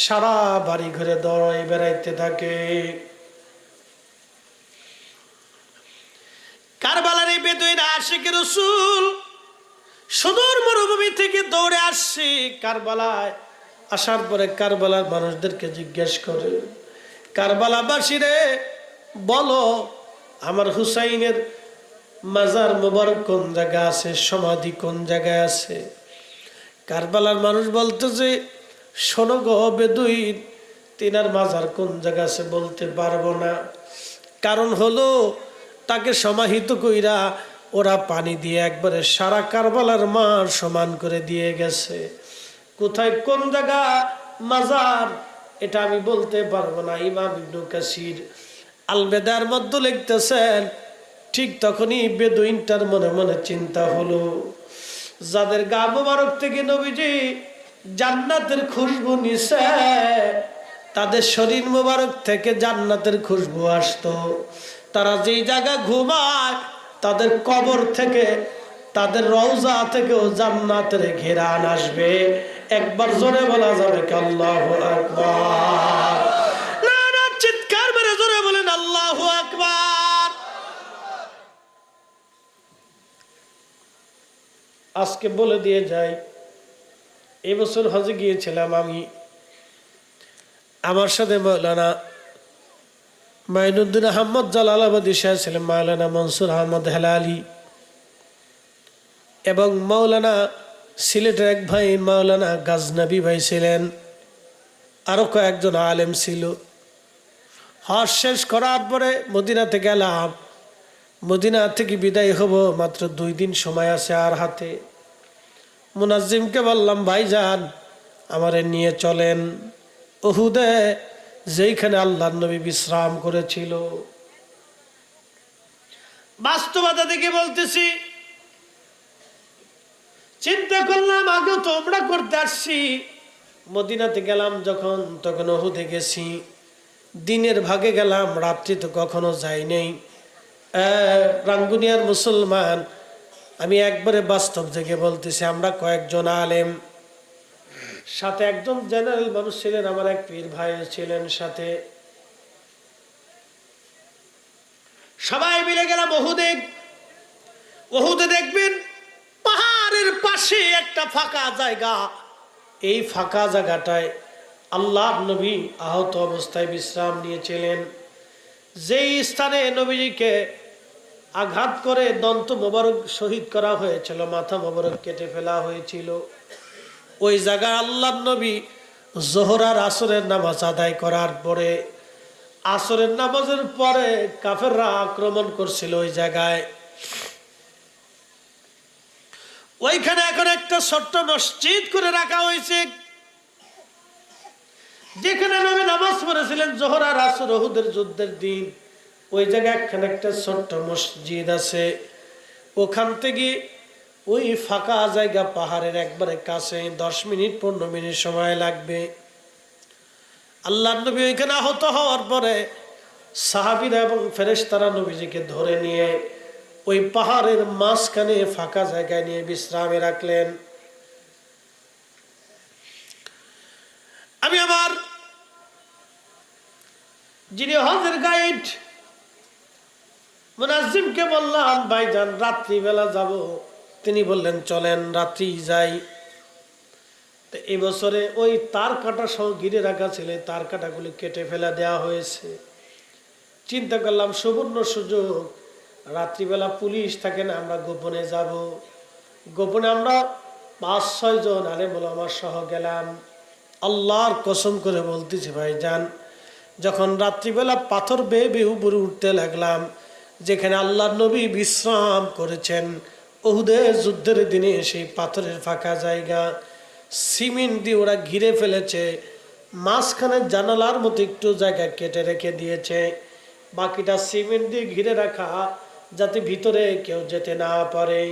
সারা বাড়ি ঘরে দৌড়াই বেড়াইতে থাকে। কারবালার এই বেদুইন আশিক রাসূল সুদূর মরুভূমি থেকে দৌড়ে আসছে কারবালায়। আসার পরে কারবালার মানুষদেরকে জিজ্ঞেস করে, কারবালাবাসীরে বলো আমার হুসাইনের মাজার মোবারক কোন জায়গায় আছে, সমাধি কোন জায়গায় আছে। কারবালার মানুষ বলতেছে, শোনো গো বেদুইন, তিনার মাজার কোন জায়গা আছে বলতে পারবো না। কারণ হলো তাকে সমাহিত কইরা ওরা পানি দিয়ে একবারে সারা কারবালার মাঠ সমান করে দিয়ে গেছে। কোথায় কোন জায়গা মাজার এটা আমি বলতে পারবো না। ইমাম ইবনে কাসির আল বেদার মধ্যে লিখতেছেন, ঠিক তখনই বেদুইনটার মনে মনে চিন্তা হলো, যাদের গা মোবারক থেকে নবীজি জান্নাতের খুশবু নিছে, তাদের শরীর মোবারক থেকে জান্নাতের খুশবু আসতো, তারা যেই জায়গা ঘুমায় তাদের কবর থেকে, তাদের রওজা থেকেও জান্নাতের ঘেরান আসবে। একবার জোরে বলা যাবে কি আল্লাহু আকবার? না না, চিৎকার মেরে জোরে বলেন আল্লাহু আকবার। আজকে বলে দিয়ে যাই, এই বছর হজে গিয়েছিলাম আমি, আমার সাথে মাওলানা মাইনুদ্দিন আহমদ জালালাবাদী সাহেব ছিলেন, মাওলানা মনসুর আহমদ হেলালি, এবং মাওলানা সিলেটের এক ভাই মাওলানা গাজনবী ভাই ছিলেন, আরো কয়েকজন আলেম ছিল। হজ শেষ করার পরে মদিনাতে গেলাম। মদিনা থেকে বিদায় হব, মাত্র 2 দিন সময় আছে আর হাতে। মুনাজ্জিমকে বললাম, ভাইজান আমারে নিয়ে চলেন উহুদে, যেইখানে আল্লাহর নবী বিশ্রাম করেছিল। বাস্তবতা থেকে বলতেছি, চিন্তা করলাম আগে তো আমরা করতে আসছি, মদিনাতে গেলাম যখন তখন উহুদে গেছি, দিনের ভাগে গেলাম, রাত্রি তো কখনো যাই নাই। রাঙ্গুনিয়ার মুসলমান, আমি একবারে বাস্তব থেকে বলতেছি, আমরা কয়েকজন আলেম, সাথে একজন জেনারেল মানুষ ছিলেন, আমার এক পীর ভাই ছিলেন সাথে, সবাই মিলে গেলাম উহুদে। উহুদে দেখবেন পাহাড়ের পাশে একটা ফাঁকা জায়গা, এই ফাঁকা জায়গাটায় আল্লাহর নবী আহত অবস্থায় বিশ্রাম নিয়েছিলেন। যেই স্থানে নবীজিকে আঘাত করে দন্ত মোবারক শহীদ করা হয়েছিল, মাথা মোবারক কেটে ফেলা হয়েছিল, ওই জায়গায় আল্লাহর নবী যোহর আর আসরের নামাজ আদায় করার পরে, আসরের নামাজের পরে কাফেররা আক্রমণ করছিল ওই জায়গায়। ওইখানে এখন একটা ছোট্ট মসজিদ করে রাখা হয়েছে, যেখানে নবী নামাজ পড়েছিলেন যোহর আর আসর উহুদের যুদ্ধের দিন। ওই জায়গায় একখানে একটা ছোট্ট মসজিদ আছে। ওখান থেকে ওই ফাঁকা জায়গা পাহাড়ের একবারে কাছে, 10 মিনিট 15 মিনিট সময় লাগবে। আল্লাহর নবী ওইখানে আহত হওয়ার পরে সাহাবীরা এবং ফেরেশতারা নবীজিকে ধরে নিয়ে ওই পাহাড়ের মাঝখানে ফাঁকা জায়গায় নিয়ে বিশ্রামে রাখলেন। আমি আমার যিনি হজের গাইড মুনাজ্জিমকে বললাম, ভাইজান রাত্রিবেলা যাব। তিনি বললেন, চলেন রাত্রি যাই। তো এই বছরে ওই তার কাটা সহ ঘিরে রাখা ছিল, তার কাটাগুলি কেটে ফেলা দেওয়া হয়েছে। চিন্তা করলাম সুবর্ণ সুযোগ, রাত্রিবেলা পুলিশ থাকে না, আমরা গোপনে যাব। গোপনে আমরা 5-6 জন আলেম ওলামা সহ গেলাম। আল্লাহর কসম করে বলতেছি ভাইজান, যখন রাত্রিবেলা পাথর বেয়ে বেয়ে উপরে উঠতে লাগলাম, যেখানে আল্লাহর নবী বিশ্রাম করেছেন উহুদের যুদ্ধের দিনে, সেই পাথরের ফাঁকা জায়গা সিমেন্ট দিয়ে ওরা ঘিরে ফেলেছে। মাঝখানে জানালার মতো একটু জায়গা কেটে রেখে দিয়েছে, বাকিটা সিমেন্ট দিয়ে ঘিরে রাখা, যাতে ভিতরে কেউ যেতে না পারে।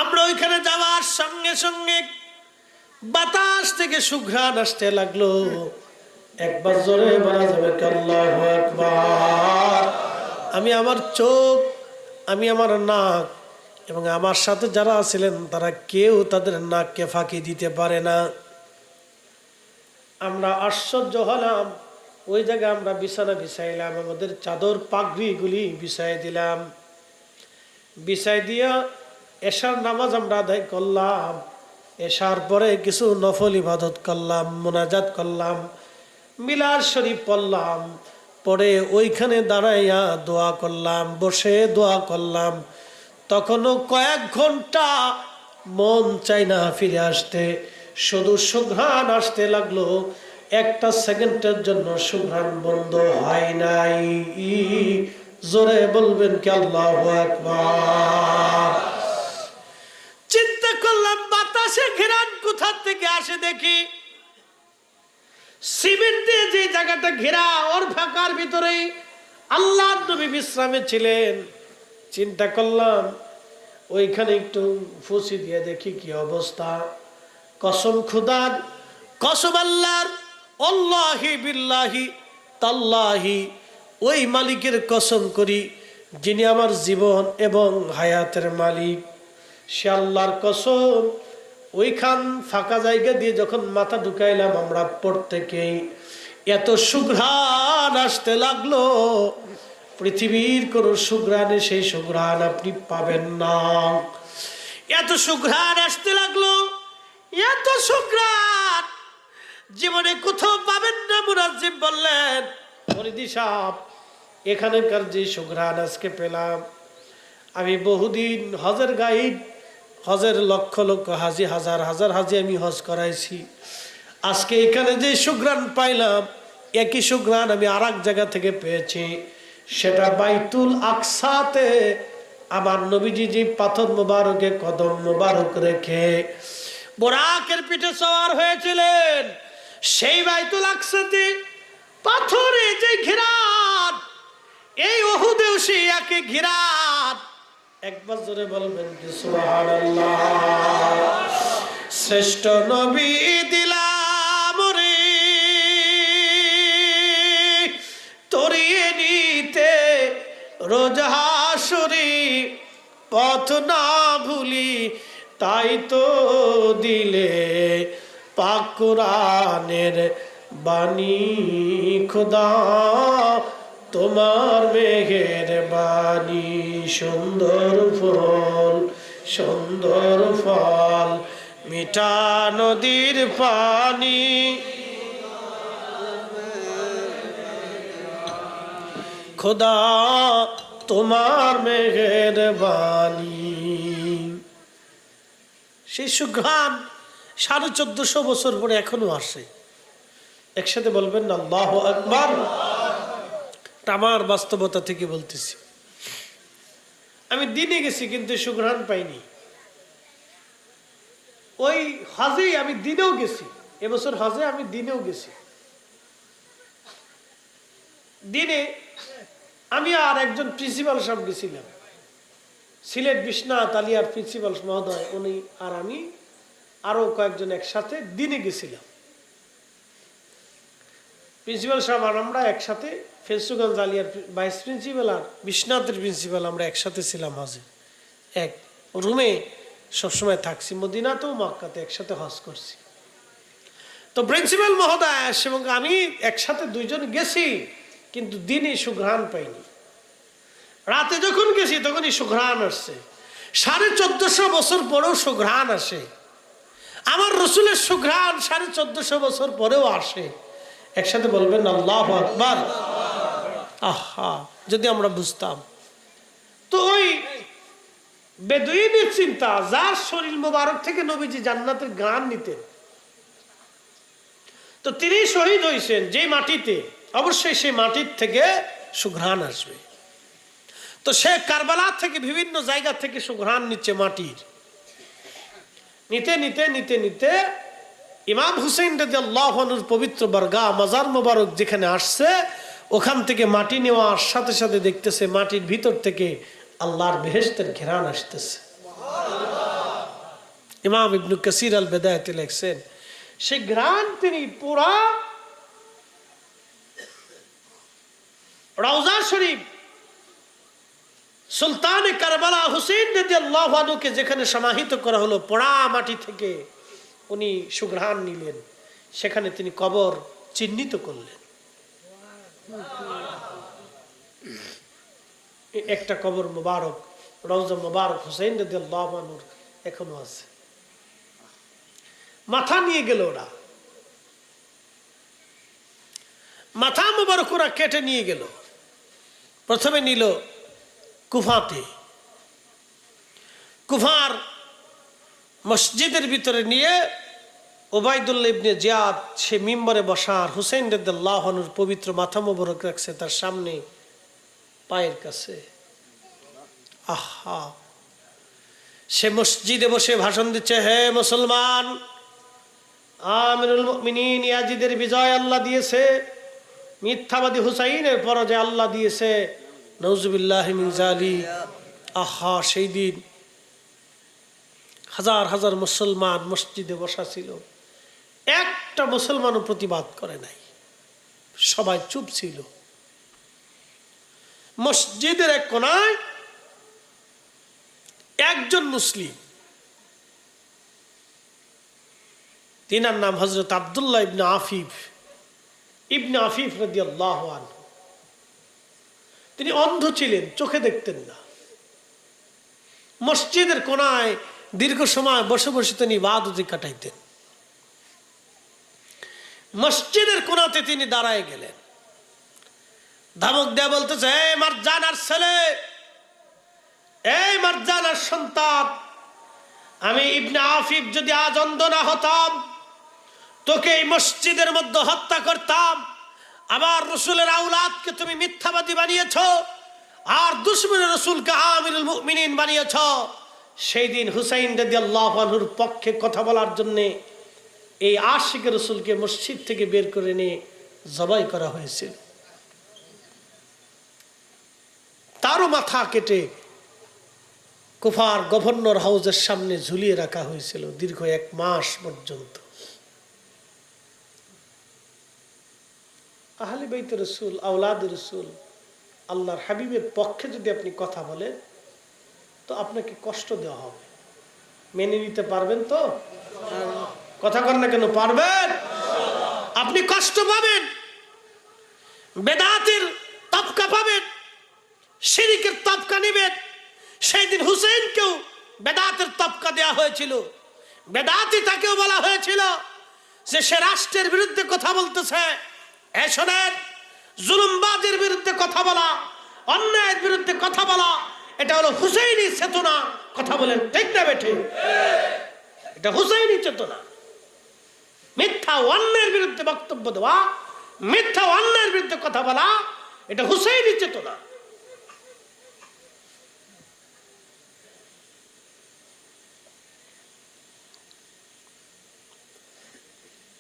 আমরা ওইখানে যাওয়ার সঙ্গে সঙ্গে বাতাস থেকে সুঘ্রাণ আসতে লাগলো। একবার জোরে বলা যাবে আল্লাহু আকবার। আমি আমার চোখ, আমি আমার নাক এবং আমার সাথে যারা ছিলেন তারা কেউ তাদের নাককে ফাঁকি দিতে পারে না। আমরা আশ্চর্য হলাম। ওই জায়গায় আমরা বিছানা বিছাইলাম, আমাদের চাদর পাগড়িগুলি বিছাই দিলাম। বিছাই দিয়া এশার নামাজ আমরা আদায় করলাম। এশার পরে কিছু নফল ইবাদত করলাম, মোনাজাত করলাম, মিলাদ শরীফ পড়লাম। পরে ওইখানে দাঁড়াইয়া দোয়া করলাম, বসে দোয়া করলাম। তখনও কয়েক ঘন্টা মন চাই না ফিরে আসতে, শুধু সুঘ্রাণ আসতে লাগলো। 1 সেকেন্ডের জন্য সুঘ্রাণ বন্ধ হয় নাই। জোরে বলবেন কি আল্লাহু আকবার। চিন্তা করলাম বাতাস সে ঘেরান কোথা থেকে আসে দেখি, সিমেন্ট দিয়ে যে জায়গাটা ঘেরা, ওর ফাঁকার ভিতরেই আল্লাহর নবী বিশ্রামে ছিলেন। চিন্তা করলাম ওইখানে একটু ফুসি দিয়ে দেখি কি অবস্থা। কসম খুদার, কসম আল্লাহর, আল্লাহি বিল্লাহি তাল্লাহি, ওই মালিকের কসম করি যিনি আমার জীবন এবং হায়াতের মালিক, সে আল্লাহর কসম, ওইখান ফাঁকা জায়গা দিয়ে যখন মাথা ঢুকাইলাম আমরা প্রত্যেকেই, এত সুঘ্রাণ আসতে লাগলো, পৃথিবীর কোন সুঘ্রাণে সেই সুঘ্রাণ আপনি পাবেন না। এত সুঘ্রাণ আসতে লাগলো, এত সুঘ্রাণ জীবনে কোথাও পাবেন না। মুনাজ্জিম বললেন, ফরিদি সাহেব, এখানকার যে সুঘ্রাণ আজকে পেলাম, আমি বহুদিন হজের গাইড, হজের লক্ষ লক্ষ হাজি, হাজার হাজার হাজি আমি হজ করাইছি, আজকে এখানে যে সুঘ্রাণ পাইলাম, একই সুঘ্রাণ আমি আর এক জায়গা থেকে পেয়েছি। সেটা বাইতুল আকসাতে আমার নবীজি যে পাথর মোবারকে কদম মোবারক রেখে বোরাকের পিঠে সওয়ার হয়েছিলেন, সেই বাইতুল আকসাতে পাথরে যে ঘিরাত, এই উহুদেও সেই একই ঘিরাত। একবার জোরে বলবেন কি সুবহানাল্লাহ। শ্রেষ্ঠ নবী দিলাম রে তরিয়ে নিতে রোজ হাসরি, পথ না ভুলি তাই তো দিলে পাক কোরআনের বাণী, খোদা তোমার মেহেরবানি। সুন্দর ফল, সুন্দর ফল, মিঠা নদীর পানি, খোদা তোমার মেহেরবানি। সেই সুঘ্রাণ 1450 বছর পরে এখনো আসে। একসাথে বলবেন না আল্লাহু আকবার। আমার বাস্তবতা থেকে বলতেছি, আমি দিনে গেছি কিন্তু সুঘ্রাণ পাইনি। ওই হজে আমি দিনেও গেছি, এবছর হজে আমি দিনেও গেছি। দিনে আমি আর একজন প্রিন্সিপাল সাহেব গেছিলাম, সিলেট বিশ্বনাথ আলিয়ার প্রিন্সিপাল মহোদয়, উনি আর আমি আরো কয়েকজন একসাথে দিনে গেছিলাম। প্রিন্সিপাল সাহেব আর আমরা একসাথে, ফেসুগঞ্জ আলিয়ার ভাইস প্রিন্সিপাল আর বিশ্বনাথের প্রিন্সিপাল, আমরা একসাথে ছিলাম হজে, এক রুমে সবসময় থাকছি। মদিনাতেও মক্কাতে একসাথে হজ করছি। তো প্রিন্সিপাল মহোদয় এবং আমি একসাথে দুইজন গেছি, কিন্তু দিনে সুঘ্রাণ পাইনি। রাতে যখন গেছি তখনই সুঘ্রাণ আসছে। 1450 বছর পরেও সুঘ্রাণ আসে। আমার রসুলের সুঘ্রাণ 1450 বছর পরেও আসে। একসাথে বলবেন আল্লাহু আকবার। আহা, যদি আমরা বুঝতাম। তো ওই বেদুইনের চিন্তা, যার শরীর মোবারক থেকে নবীজি জান্নাতের গান নিতেন, তো তিনি শহীদ হয়েছেন যে মাটিতে, অবশ্যই সেই মাটির থেকে সুঘ্রাণ আসবে। তো সে কারবালা থেকে বিভিন্ন জায়গা থেকে সুঘ্রাণ নিচ্ছে মাটির, নিতে নিতে নিতে নিতে ইমাম হুসেইন রাদিয়াল্লাহু আনহুর পবিত্র বারগাহ মাজার মোবারক যেখানে আসছে, ওখান থেকে মাটি নেওয়ার সাথে সাথে দেখতেছে মাটির ভিতর থেকে আল্লাহর বেহেশতের ঘেরান আসতেছে। ইমাম ইবনে কাসির আল বিদায়াতে লিখছেন, সেই ঘ্রাণ তিনি পুরা রওজা শরীফ সুলতান কারবালা হুসেইন রাদিয়াল্লাহু আনহুকে যেখানে সমাহিত করা হলো, পোড়া মাটি থেকে উনি সুঘ্রাণ নিলেন, সেখানে তিনি কবর চিহ্নিত করলেন। একটা কবর মুবারক, রওজা মুবারক হুসেইন রাদিয়াল্লাহু আনহুর এখনো আছে। মাথা নিয়ে গেল ওরা, মাথা মুবারক ওরা কেটে নিয়ে গেল। প্রথমে নিল কুফাতে, কুফার মসজিদের ভিতরে নিয়ে ওবায়দুল্লাহ ইবনে জিয়াদ সে মিম্বরে বসার হুসেইন রাদিয়াল্লাহু আনহুর পবিত্র মাথা মুবারক রাখছে তার সামনে পায়ের কাছে। আহা, সে মসজিদে বসে ভাষণ দিচ্ছে, হে মুসলমান, আমিরুল মুমিনিন ইয়াজিদের বিজয় আল্লাহ দিয়েছে, মিথ্যাবাদী হুসাইনের পরাজয় আল্লাহ দিয়েছে, নাউজুবিল্লাহি মিন যালিক। আহা, সেই দিন হাজার হাজার মুসলমান মসজিদে বসা ছিল, একটা মুসলমানও প্রতিবাদ করে নাই, সবাই চুপ ছিল। মসজিদের এক কোনায় একজন মুসলিম, তিনার নাম হযরত আব্দুল্লাহ ইবনে আফিফ রাদিয়াল্লাহু আনহু। তিনি অন্ধ ছিলেন, চোখে দেখতেন না। মসজিদের কোনায় দীর্ঘ সময় বসে বসে তিনি ইবাদতে কাটাইতেন। মসজিদের কোনাতে তিনি দাঁড়ায় গেলেন, ধমক দেয়া বলতেছে, এই মারজানার ছেলে, এই মারজানার সন্তান, আমি ইবনে আফিফ যদি আজ অন্ধ না হতাম, তোকে এই মসজিদের মধ্যে হত্যা করতাম। আবার রসুলের আওলাদকে তুমি মিথ্যাবাদী বানিয়েছ, আর দুশমনের রসুলকে আমিরুল মুমিনিন বানিয়েছ। সেই দিন হুসাইন রাদিয়াল্লাহু আনহুর পক্ষে কথা বলার জন্য এই আশিক রসুলকে মসজিদ থেকে বের করে নিয়ে জবাই করা হয়েছিল। তারও মাথা কেটে কুফার গভর্নর হাউসের সামনে ঝুলিয়ে রাখা হয়েছিল দীর্ঘ 1 মাস পর্যন্ত। আহলে বাইত রসুল, আওলাদ রসুল, আল্লাহর হাবিবের পক্ষে যদি আপনি কথা বলেন তো আপনাকে কষ্ট দেওয়া হবে। মেনে নিতে পারবেন তো? কথা কর না কেন? পারবেন? আপনি কষ্ট পাবেন, বেদাতের তবকা পাবেন, শিরকের তবকা নেবেন। সেই দিন হুসেইনকেও বেদাতের তবকা দেওয়া হয়েছিল। বেদাতি তাকেও বলা হয়েছিল যে সে রাষ্ট্রের বিরুদ্ধে কথা বলতেছে। শোনেন, জুলুমবাজের বিরুদ্ধে কথা বলা, অন্যায়ের বিরুদ্ধে কথা বলা, এটা হলো হুসাইনি চেতনা। কথা বলেন ঠিক না বেঠিক? এটা হুসাইনি চেতনা। মিথ্যা অন্যায়ের বিরুদ্ধে বক্তব্য দেওয়া, মিথ্যা অন্যায়ের বিরুদ্ধে কথা বলা, এটা হুসাইনি চেতনা।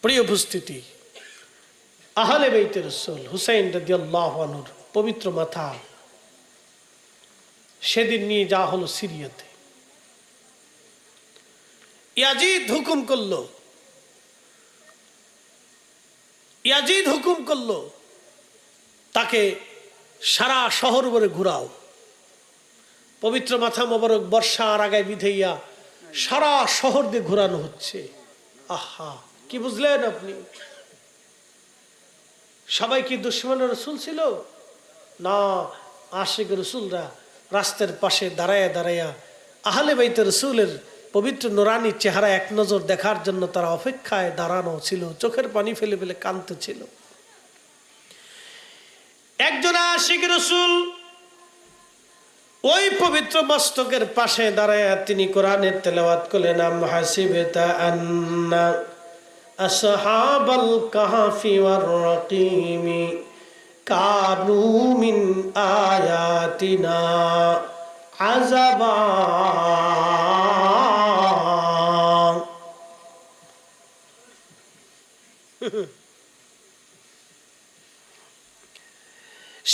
প্রিয় উপস্থিতি, আহলে বাইত রাসূল হুসাইন রাদিয়াল্লাহু আনহুর পবিত্র মাথা সেদিন নিয়ে যাওয়া হলো সিরিয়াতে। ইয়াজিদ হুকুম করলো তাকে সারা শহর ভরে ঘুরাও। পবিত্র মাথা মোবারক বর্ষার আগায় বিধেইয়া সারা শহর দিয়ে ঘুরানো হচ্ছে। আহা, কি বুঝলেন আপনি? সবাই কি দুশমনের রসুল ছিল? না, আশিক রসুলরা রাস্তার পাশে দাঁড়ায়া দাঁড়ায়া আহলে বাইত রসুলের পবিত্র নুরানি চেহারা এক নজর দেখার জন্য তারা অপেক্ষায় দাঁড়ানো ছিল, চোখের পানি ফেলে ফেলে কাঁদতেছিল। একজন আশিক রসুল ওই পবিত্র মস্তকের পাশে দাঁড়ায়া তিনি কোরআনের তেলাওয়াত করলেন, আম হাসিবতা আন্না আসহাবাল কাহফি ওয়ার রাকিমি কানু মিন আয়াতিনা আযাবা।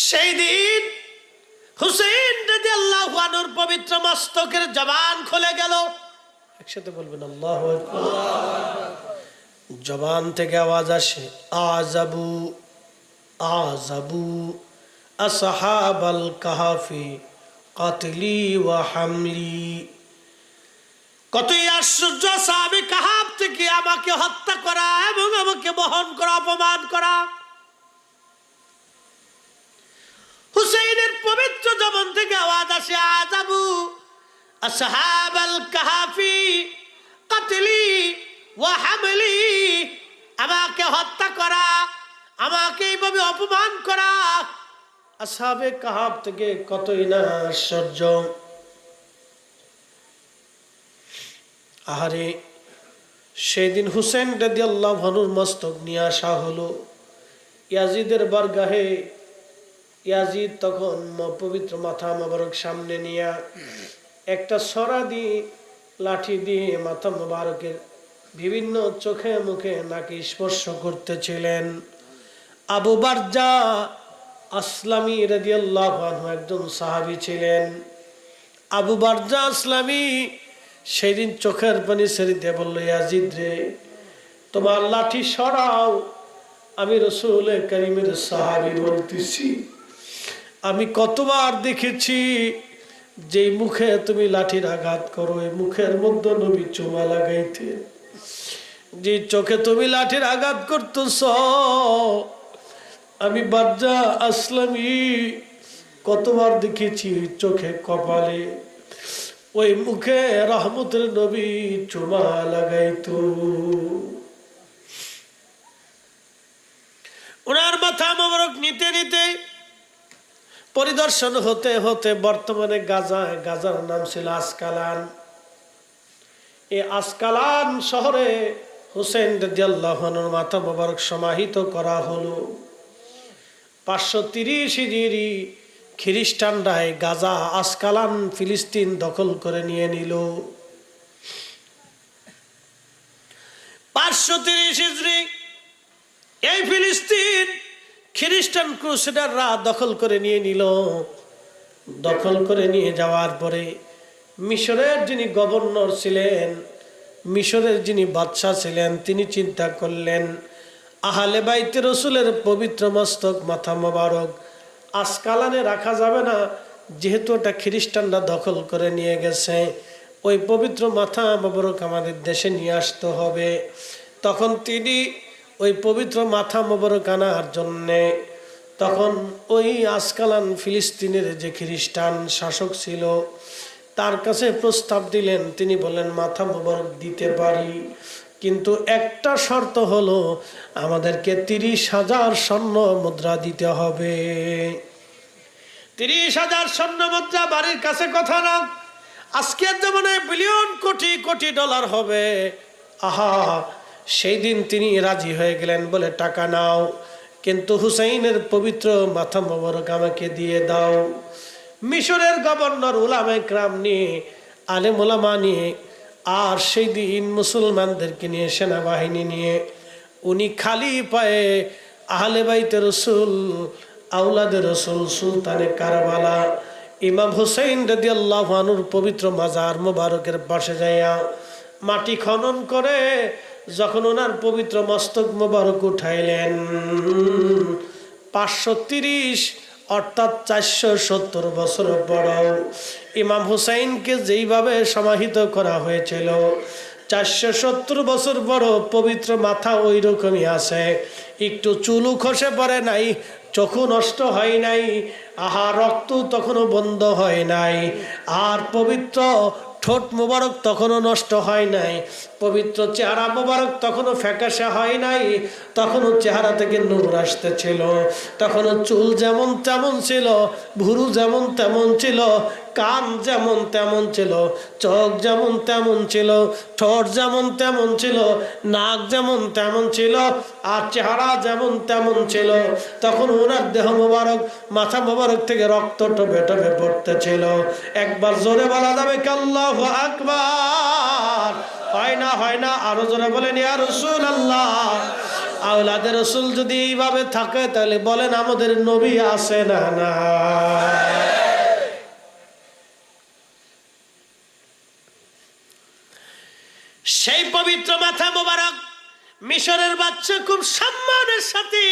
সেই দিন হুসেইন রাদিয়াল্লাহু আনহুর পবিত্র মস্তকের জবান খুলে গেল। একসাথে বলবেন আল্লাহু আকবার। জবান থেকে আওয়াজ আসে, আযাবু আযাবু আসহাবাল কাহফি কাতলি ওয়া হামলি। কতই আশ্চর্য, সাহাবে কাহাফ থেকে আমাকে হত্যা করা এবং আমাকে বহন করা, অপমান করা। হুসাইনের পবিত্র জবান থেকে আওয়াজ আসে, আযাবু আসহাবাল কাহফি কাতলি ওয়া হামলি। আমাকে হত্যা করা, আমাকে এইভাবে অপমান করা। আসহাবে কাহাফ থেকে কতই না আশ্চর্য। আহারে, সেদিন হুসেন রাদিয়াল্লাহু আনহুর মস্তক নিয়ে আসা হলো ইয়াজিদের বারগাহে। ইয়াজিদ তখন পবিত্র মাথা মোবারক সামনে নিয়ে একটা ছড়া দিয়ে লাঠি দিয়ে মাথা মোবারকের বিভিন্ন চোখে মুখে নাকি স্পর্শ করতেছিলেন। আবু বারজা আসলামী রাদিয়াল্লাহু আনহু একজন সাহাবী ছিলেন। আবু বারজা আসলামী সেদিন চোখের পানি ছেড়ে দিয়ে বলল, ইয়াজিদ রে, তোমার লাঠি সরাও। আমি রাসূল কারীমের সাহাবী বলতেছি, আমি কতবার দেখেছি যে মুখে তুমি লাঠির আঘাত করো, এই মুখের মধ্যে নবী চুমা লাগাইতে, যে চোখে তুমি লাঠির আঘাত করতেছ, আমি বারজা আসলামী কতবার দেখেছি চোখে কপালে ওই মুখে রহমতের নবী চুমা লাগাইতো। ওনার মাথা মোবারক নিতে নিতে পরিদর্শন হতে হতে বর্তমানে গাজার নাম ছিল আসকালান। এই আসকালান শহরে হুসেন রাদিয়াল্লাহু আনহুর মাথা মোবারক সমাহিত করা হলো। 530 হিজরি খ্রিস্টানরাই গাজা আসকালান ফিলিস্তিন দখল করে নিয়ে নিল। 530 হিজরি এই ফিলিস্তিন খ্রিস্টান ক্রুসেডাররা দখল করে নিয়ে নিল। দখল করে নিয়ে যাওয়ার পরে মিশরের যিনি গভর্নর ছিলেন, মিশরের যিনি বাদশাহ ছিলেন, তিনি চিন্তা করলেন আহলে বাইতে রসুলের পবিত্র মস্তক মাথা মোবারক আসকালানে রাখা যাবে না, যেহেতু ওটা খ্রিস্টানরা দখল করে নিয়ে গেছে। ওই পবিত্র মাথা মোবারক আমাদের দেশে নিয়ে আসতে হবে। তখন তিনি ওই পবিত্র মাথা মোবারক আনার জন্যে তখন ওই আসকালান ফিলিস্তিনের যে খ্রিস্টান শাসক ছিল তার কাছে প্রস্তাব দিলেন। তিনি বললেন, মাথা মোবারক দিতে পারি, কিন্তু একটা শর্ত হলো আমাদেরকে 30,000 স্বর্ণ মুদ্রা দিতে হবে। 30,000 স্বর্ণ মুদ্রা বাড়ির কাছে কথা না, আজকের জমানায় বিলিয়ন কোটি কোটি ডলার হবে। আহা, সেই দিন তিনি রাজি হয়ে গেলেন, বলে টাকা নাও, কিন্তু হুসাইনের পবিত্র মাথা মোবারক আমাকে দিয়ে দাও। মিশরের গভর্নর উলামায়ে কেরাম নিয়ে, আলেম ওলামা নিয়ে, আর সেই দিন মুসলমানদেরকে নিয়ে, সেনাবাহিনী নিয়ে উনি খালি পায়ে আহলে বাইতে রসুল, আওলাদে রসুল, সুলতানে কারবালা ইমাম হুসাইন রাদিয়াল্লাহু আনহুর পবিত্র মাজার মোবারকের পাশে যাইয়া মাটি খনন করে যখন ওনার পবিত্র মস্তক মোবারক উঠাইলেন, 530 অর্থাৎ 470 বছর বড় ইমাম হুসাইনকে যেইভাবে সমাহিত করা হয়েছিল, 470 বছর বড় পবিত্র মাথা ওই রকমই আছে। একটু চুলু খসে পড়ে নাই, চক্ষু নষ্ট হয় নাই, আহা রক্ত তখনও বন্ধ হয় নাই, আর পবিত্র ঠোঁট মোবারক তখনও নষ্ট হয় নাই, পবিত্র চেহারা মোবারক তখনও ফ্যাকাশে হয় নাই, তখনও চেহারা থেকে নূর আসতেছিল, তখনও চুল যেমন তেমন ছিল, ভুরু যেমন তেমন ছিল, কান যেমন তেমন ছিল, চোখ যেমন তেমন ছিল, ঠোঁট যেমন তেমন ছিল, নাক যেমন তেমন ছিল, আর চেহারা যেমন তেমন ছিল। তখন ওনার দেহ মোবারক, মাথা মোবারক থেকে রক্ত টপে টপে পড়তেছিল। একবার জোরে বলা যাবে কি আল্লাহু আকবার? হয় না, হয় না, আরো জোরে বলেন ইয়া রাসূলুল্লাহ। আওলাদের রসুল যদি এইভাবে থাকে তাহলে বলেন আমাদের নবী আছে না? না। সেই পবিত্র মাথা মোবারক মিশরের বাচ্চা খুব সম্মানের সাথে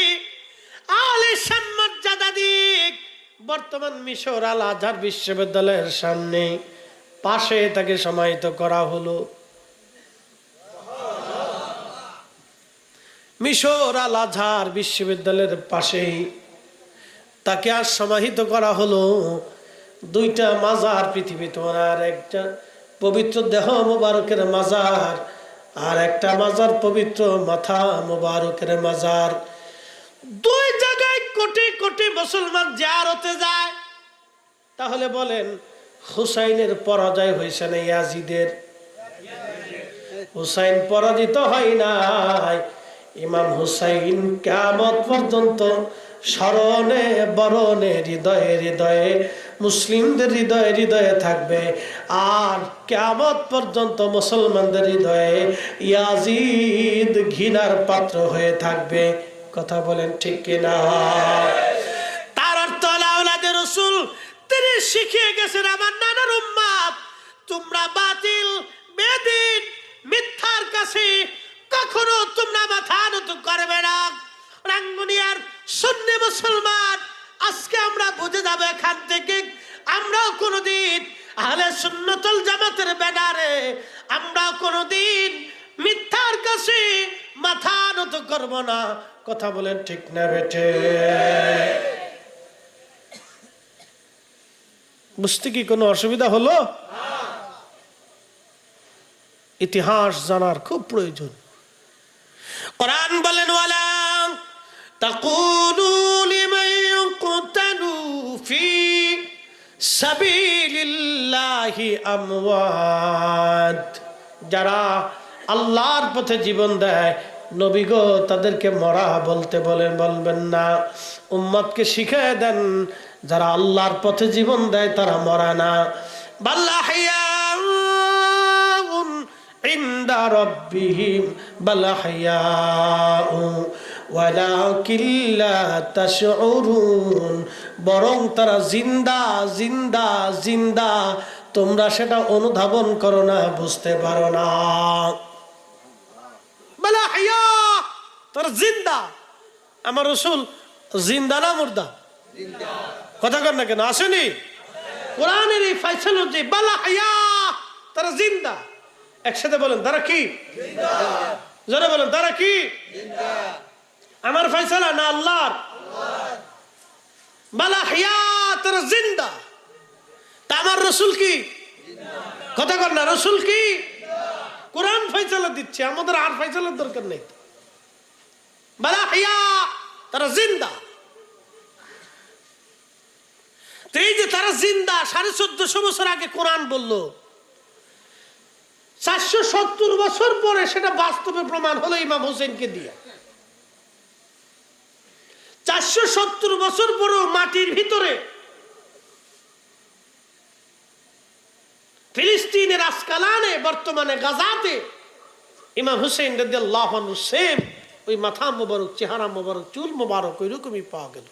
আলিশান মর্যাদা দিক বর্তমান মিশর আল আজহার বিশ্ববিদ্যালয়ের সামনে পাশে তাকে সমাহিত করা হলো। মিশর আল আজহার বিশ্ববিদ্যালয়ের পাশেই তাকে আর সমাহিত করা হলো। 2টা মাজার পৃথিবীতে, আর একটা পবিত্র দেহ মোবারকের মাজার, আর একটা মাজার পবিত্র মাথা মোবারকের মাজার। 2 জায়গায় কোটি কোটি মুসলমান জিয়ারতে যায়। তাহলে বলেন হুসাইনের পরাজয় হয়েছে না ইয়াজিদের? হুসাইন পরাজিত হয় নাই। ইমাম হুসাইন কিয়ামত পর্যন্ত স্মরণে বরণে হৃদয়ে হৃদয়ে মুসলিমদের হৃদয়ে হৃদয়ে থাকবে, আর কিয়ামত পর্যন্ত মুসলমানদের হৃদয়ে ইয়াজিদ ঘৃণার পাত্র হয়ে থাকবে। কথা বলেন ঠিক কিনা? তার অর্থ আওলাদে রাসূল তিনি শিখিয়ে গেছেন, আমার নানার উম্মত তোমরা বাতিল বেদিন মিথ্যার কাছে কখনো তোমরা মাথা নত করবে না। রাঙ্গুনিয়ার সুন্নি মুসলমান আজকে আমরা বুঝে যাব, এখান থেকে আমরাও কোনোদিন আহলে সুন্নাতুল জামাতের ব্যানারে আমরাও কোনোদিন মিথ্যার কাছে মাথা নত করব না। কথা বলেন ঠিক না বেটে? বুঝতে কি কোনো অসুবিধা হলো? ইতিহাস জানার খুব প্রয়োজন। কোরআন বলেন, ওয়ালা তাকুলু লিমান ইয়াকতালু ফি সাবিলিল্লাহি আমওয়াত, যারা আল্লাহর পথে জীবন দেয় নবী গো তাদেরকে মরা বলতে বলবেন না। উম্মতকে শিখিয়ে দেন যারা আল্লাহর পথে জীবন দেয় তারা মরা না। বাল আহইয়াউন ইনদা রাব্বিহিম বাল আহইয়াউ ওয়ালাকিন লা তাশউরুন, বরং তারা জিন্দা জিন্দা জিন্দা, তোমরা সেটা অনুধাবন করো না, বুঝতে পারো না। বাল আহইয়া, তারা জিন্দা। আমার রাসূল জিন্দা না মুর্দা? কথা কর না কেন? আসেনি কোরআনের এই ফয়সালা যে বাল আহইয়া, তারা জিন্দা। একসাথে বলেন, তারা কি জিন্দা? যারা বলেন তারা কি জিন্দা? আমার ফয়সালা না আল্লাহর? বাল আহইয়া, তারা জিন্দা। তা আমার রাসূল কি জিন্দা? কথা কর না, রাসূল কি জিন্দা? কোরআন ফয়সালা দিচ্ছে, আমাদের আর ফয়সালার দরকার নেই। বাল আহইয়া, তারা জিন্দা। এই যে তারা জিন্দা, 1450 বছর আগে কোরআন বলল, 470 বছর পরে সেটা বাস্তবে প্রমাণ হলো ইমাম হোসেনকে দিয়ে। 470 বছর পরেও মাটির ভিতরে ফিলিস্তিনের আসকালানে, বর্তমানে গাজাতে ইমাম হুসেন রাদিয়াল্লাহু আনহু সেম ওই মাথা মোবারক, চেহারা মোবারক, চুল মোবারক ওইরকমই পাওয়া গেল।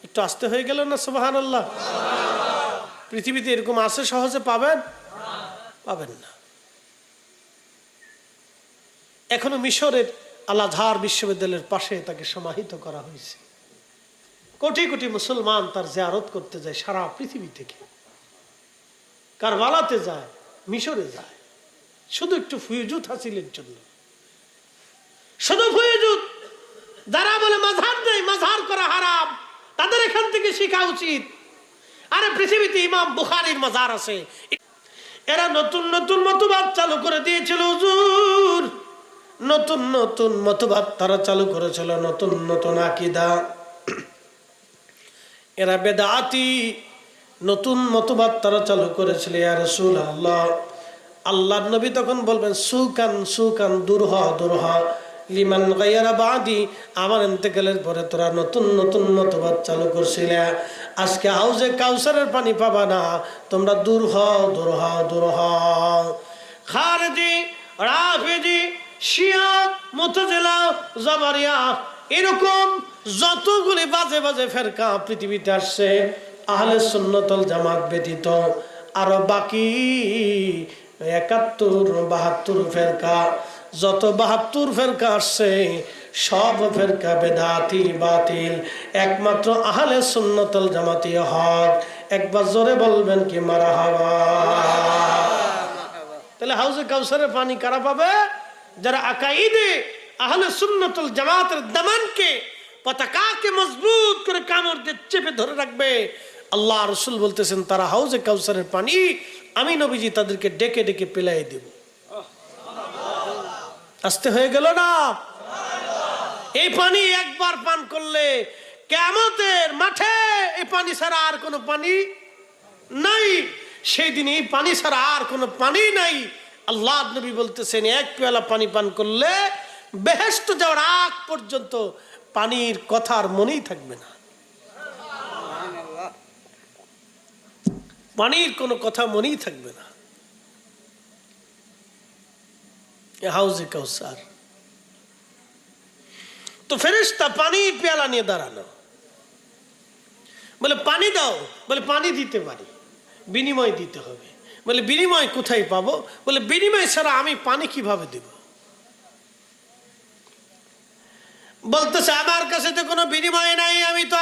একটু আস্তে হয়ে গেল না? সুবহানাল্লাহ। পৃথিবীতে এরকম আছে সহজে পাবেন? পাবেন না। এখনো মিশরের আল আজহার বিশ্ববিদ্যালয়ের পাশে তাকে সমাহিত করা হয়েছে। কোটি কোটি মুসলমান তার জিয়ারত করতে যায় সারা পৃথিবী থেকে। কারবালাতে যায়, মিশরে যায়, শুধু একটু ফুয়ুজুত হাসিলের জন্য। শুধু ফুয়ুজুত। যারা বলে মাযহার নেই, মাযহার করা হারাম, তাদের এখান থেকে শেখা উচিত। আরে পৃথিবীতে ইমাম বুখারীর মাজার আছে। এরা নতুন নতুন মতবাদ চালু করে দিয়েছিল হুজুর, নতুন নতুন মতবাদ তারা চালু করেছিল, নতুন নতুন আকীদা। এরা বেদাতি নতুন মতবাদ তারা চালু করেছিল। ইয়া রাসূলুল্লাহ, আল্লাহর নবী তখন বলবেন, সুকান সুকান, দূর হ দূর হ, লিমান গায়রা বাদি, আমার ইন্তেকালের পরে তোরা নতুন নতুন মতবাদ চালু করছিলে, আজকে হাউজে কাউসারের পানি পাবা না, তোমরা দূর হও দূর হও দূর হও। খারেজি, রাফেজি, শিয়া, মুতাজিলা, জাবারিয়া, এরকম যতগুলি বাজে বাজে ফেরকা পৃথিবীতে আসছে, আহলে সুন্নাতুল জামাত ব্যতীত আরো বাকি 71-72 ফেরকা, যত 72 ফেরকা আসছে সব ফেরকা বেদাতি বাতিল, একমাত্র আহলে সুন্নাতুল জামাতি হক। একবার জোরে বলবেন কি মারহাবা? তাহলে হাউজে কাউসারের পানি কারা পাবে? যারা আকাইদে আহলে সুন্নাতুল জামাতের দামানকে, পতাকাকে মজবুত করে কামড় দিয়ে চেপে ধরে রাখবে। আল্লাহ রাসূল বলতেছেন তারা হাউজে কাউসারের পানি আমি নবীজি তাদেরকে ডেকে ডেকে পেলাই দেব। আস্তে হয়ে গেল না? এই পানি একবার পান করলে কিয়ামতের মাঠে এই পানি ছাড়া আর কোনো পানি নাই। সেই দিন এই পানি ছাড়া আর কোনো পানি নাই। আল্লাহ নবী বলতেছেন এক পেয়ালা পানি পান করলে বেহেশত যাওয়ার আগ পর্যন্ত পানির কথার মনেই থাকবে না। পানির কোনো কথা মনেই থাকবে না। হাউজে কাউসার, তো ফেরেশতা পানির পেয়ালা নিয়ে দাঁড়ানো, বলে পানি দাও, বলে পানি দিতে পারি, বিনিময় দিতে হবে। বলে বিনিময় কোথায় পাবো? বলে বিনিময় ছাড়া আমি পানি কিভাবে দেব? বলতেছে আমার কাছে তো কোনো বিনিময় নাই, আমি তো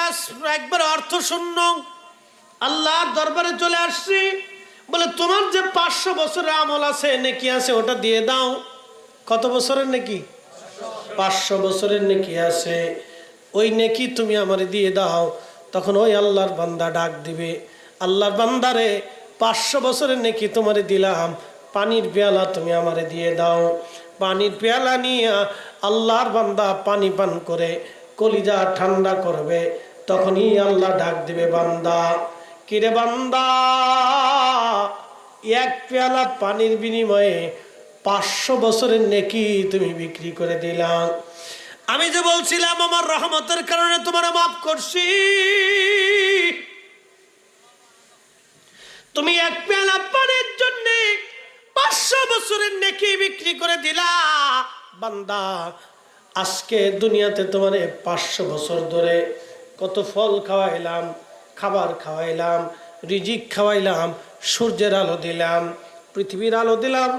একবার অর্থ শূন্য আল্লাহর দরবারে চলে আসছি। বলে তোমার যে 500 বছরের আমল আছে, নেকি আছে, ওটা দিয়ে দাও। কত বছরের নেকি? 500 বছরের নেকি আছে, ওই নেকি তুমি আমারে দিয়ে দাও। তখন ওই আল্লাহর বান্দা ডাক দিবে, আল্লাহর বান্দারে 500 বছরের নেকি তোমারে দিলাম, পানির পেয়ালা তুমি আমারে দিয়ে দাও। পানির পেয়ালা নিয়ে আল্লাহর বান্দা পানি পান করে কলিজা ঠান্ডা করবে। তখনই আল্লাহ ডাক দিবে, বান্দা, কিরে বান্দা, এক পেয়ালা পানির বিনিময়ে 500 বছরের নেকি তুমি বিক্রি করে দিলাম। আমি যে বলছিলাম আমার রহমতের কারণে তোমার মাফ করছি, তুমি এক পেয়ালা পানির জন্য 500 বছরের নেকি বিক্রি করে দিলা। বান্দা, আজকে দুনিয়াতে তোমার 500 বছর ধরে কত ফল খাওয়াইলাম, খাবার খাওয়াইলাম, রিজিক খাওয়াইলাম, সূর্যের আলো দিলাম, পৃথিবীর আলো দিলাম,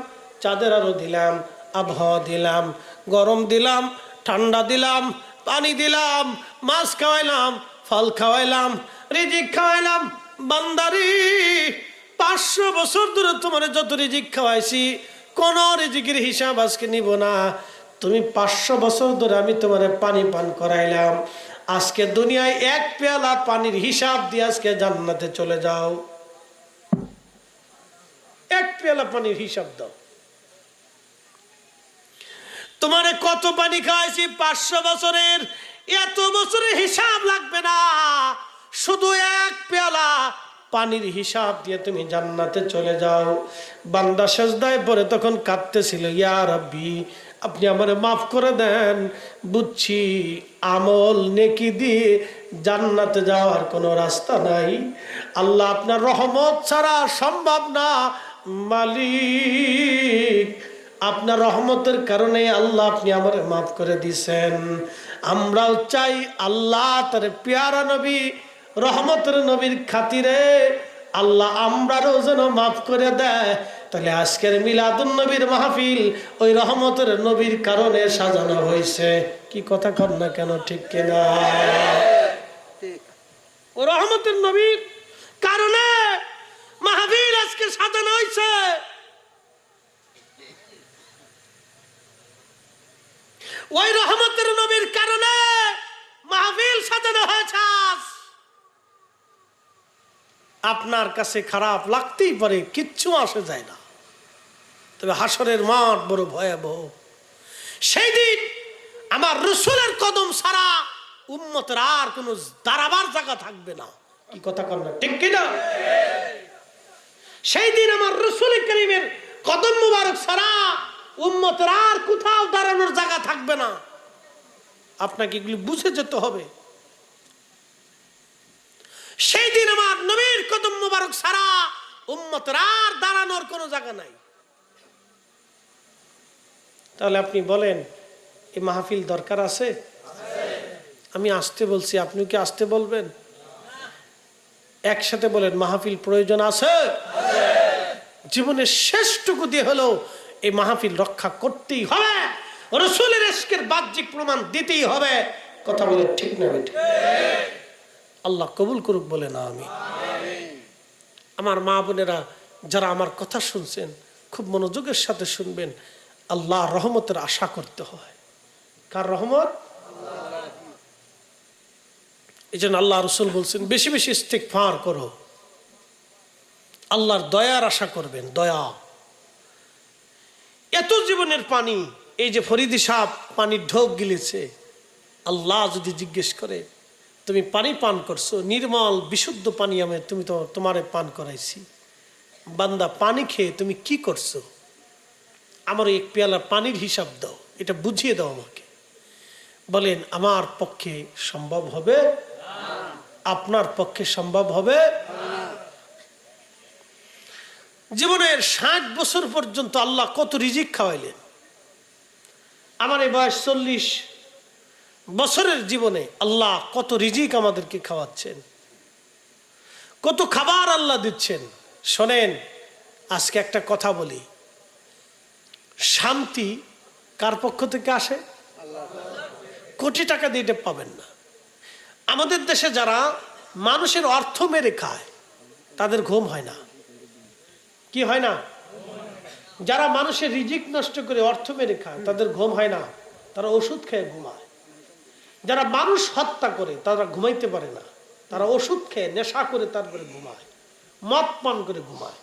চাঁদের আলো দিলাম, আবহাওয়া দিলাম, গরম দিলাম, ঠান্ডা দিলাম, পানি দিলাম, মাছ খাওয়াইলাম, ফল খাওয়াইলাম, রিজিক খাওয়াইলাম। বান্দারি, 500 বছর ধরে তোমার যত রিজিক খাওয়াইছি, কোন রিজিকের হিসাব আজকে নিব না। তুমি 500 বছর ধরে আমি তোমার পানি পান করাইলাম, আজকে দুনিয়ায় এক পেয়ালা পানির হিসাব দিয়ে আজকে জান্নাতে চলে যাও। এক পেয়ালা পানির হিসাব দাও। তোমারে কত পানি খাওয়াইছি 500 বছরের, এত বছরের হিসাব লাগবে না, শুধু এক পেয়ালা পানির হিসাব দিয়ে তুমি জান্নাতে চলে যাও। বান্দা সেজদায় পড়ে তখন কাঁদতেছিল, ইয়া রাব্বি, আপনি আমারে মাফ করে দেন, বুঝছি আমল নেকি দিয়ে জান্নাতে যাওয়ার কোনো রাস্তা নাই। আল্লাহ, আপনার রহমত ছাড়া সম্ভব না। মালিক, আপনার রহমতের কারণে আল্লাহ আপনি আমারে মাফ করে দিছেন। আমরাও চাই আল্লাহ তার পেয়ারা নবী রহমতের নবীর খাতিরে আল্লাহ আমরারও যেন মাফ করে দেয়। তাহলে আজকের মিলাদুন নবীর মাহফিল ওই রহমতের নবীর কারণে সাজানো হয়েছে। কি কথা কর না কেন, ঠিক কিনা? ও রহমতের নবীর কারণে মাহফিল আজকে সাজানো হয়েছে। ওই রহমতের নবীর কারণে মাহফিল সাজানো হয়েছে। আপনার কাছে খারাপ লাগতেই পারে, কিচ্ছু আসে যায় না, তবে হাসরের মাঠ বড় ভয়াবহ। সেই দিন আমার রসুলের কদম ছাড়া উম্মতের আর কোনো দাঁড়াবার জায়গা থাকবে না। কি কথা কর না, ঠিক কিনা? সেই দিন আমার রসুল করিমের কদম মুবারক ছাড়া উম্মতের আর কোথাও দাঁড়ানোর জায়গা থাকবে না। আপনাকে এগুলি বুঝে যেতে হবে। সেই দিন আমার নবীর কদম মুবারক ছাড়া উম্মতের আর দাঁড়ানোর কোনো জায়গা নাই। তাহলে আপনি বলেন, এই মাহফিল দরকার আছে? আমি আসতে বলছি, আপনি কি আসতে বলবেন? একসাথে বলেন, মাহফিল প্রয়োজন আছে। জীবনের শেষটুকু দিয়ে হলেও এই মাহফিল রক্ষা করতেই হবে, রসুলের ইশকের বাহ্যিক প্রমাণ দিতেই হবে। কথা বলে ঠিক না বেঠিক? আল্লাহ কবুল করুক, বলে না আমি। আমার মা বোনেরা যারা আমার কথা শুনছেন, খুব মনোযোগের সাথে শুনবেন। আল্লাহ রহমতের আশা করতে হয়। কার রহমত? এই জন্য আল্লাহ রসুল বলছেন, বেশি বেশি ইস্তিগফার করো, আল্লাহর দয়ার আশা করবেন। দয়া, এত জীবনের পানি, এই যে ফরিদি সাহেব পানির ঢোক গিলেছে, আল্লাহ যদি জিজ্ঞেস করে, তুমি পানি পান করছো, নির্মল বিশুদ্ধ পানি আমি তুমি তো তোমারে পান করাইছি, বান্দা পানি খেয়ে তুমি কি করছো? আমার এক পেয়ালা পানির হিসাব দাও, এটা বুঝিয়ে দাও আমাকে। বলেন, আমার পক্ষে সম্ভব হবে? আপনার পক্ষে সম্ভব হবে? জীবনের 60 বছর পর্যন্ত আল্লাহ কত রিজিক খাওয়াইলেন। আমার এই বয়স 40 বছরের জীবনে আল্লাহ কত রিজিক আমাদেরকে খাওয়াচ্ছেন, কত খাবার আল্লাহ দিচ্ছেন। শোনেন, আজকে একটা কথা বলি, শান্তি কার পক্ষ থেকে আসে? কোটি টাকা দিয়ে এটা পাবেন না। আমাদের দেশে যারা মানুষের অর্থ মেরে খায় তাদের ঘুম হয় না। কি হয় না? যারা মানুষের রিজিক নষ্ট করে অর্থ মেরে খায় তাদের ঘুম হয় না, তারা ওষুধ খেয়ে ঘুমায়। যারা মানুষ হত্যা করে তারা ঘুমাইতে পারে না, তারা ওষুধ খেয়ে নেশা করে তারপরে ঘুমায়, মদ পান করে ঘুমায়,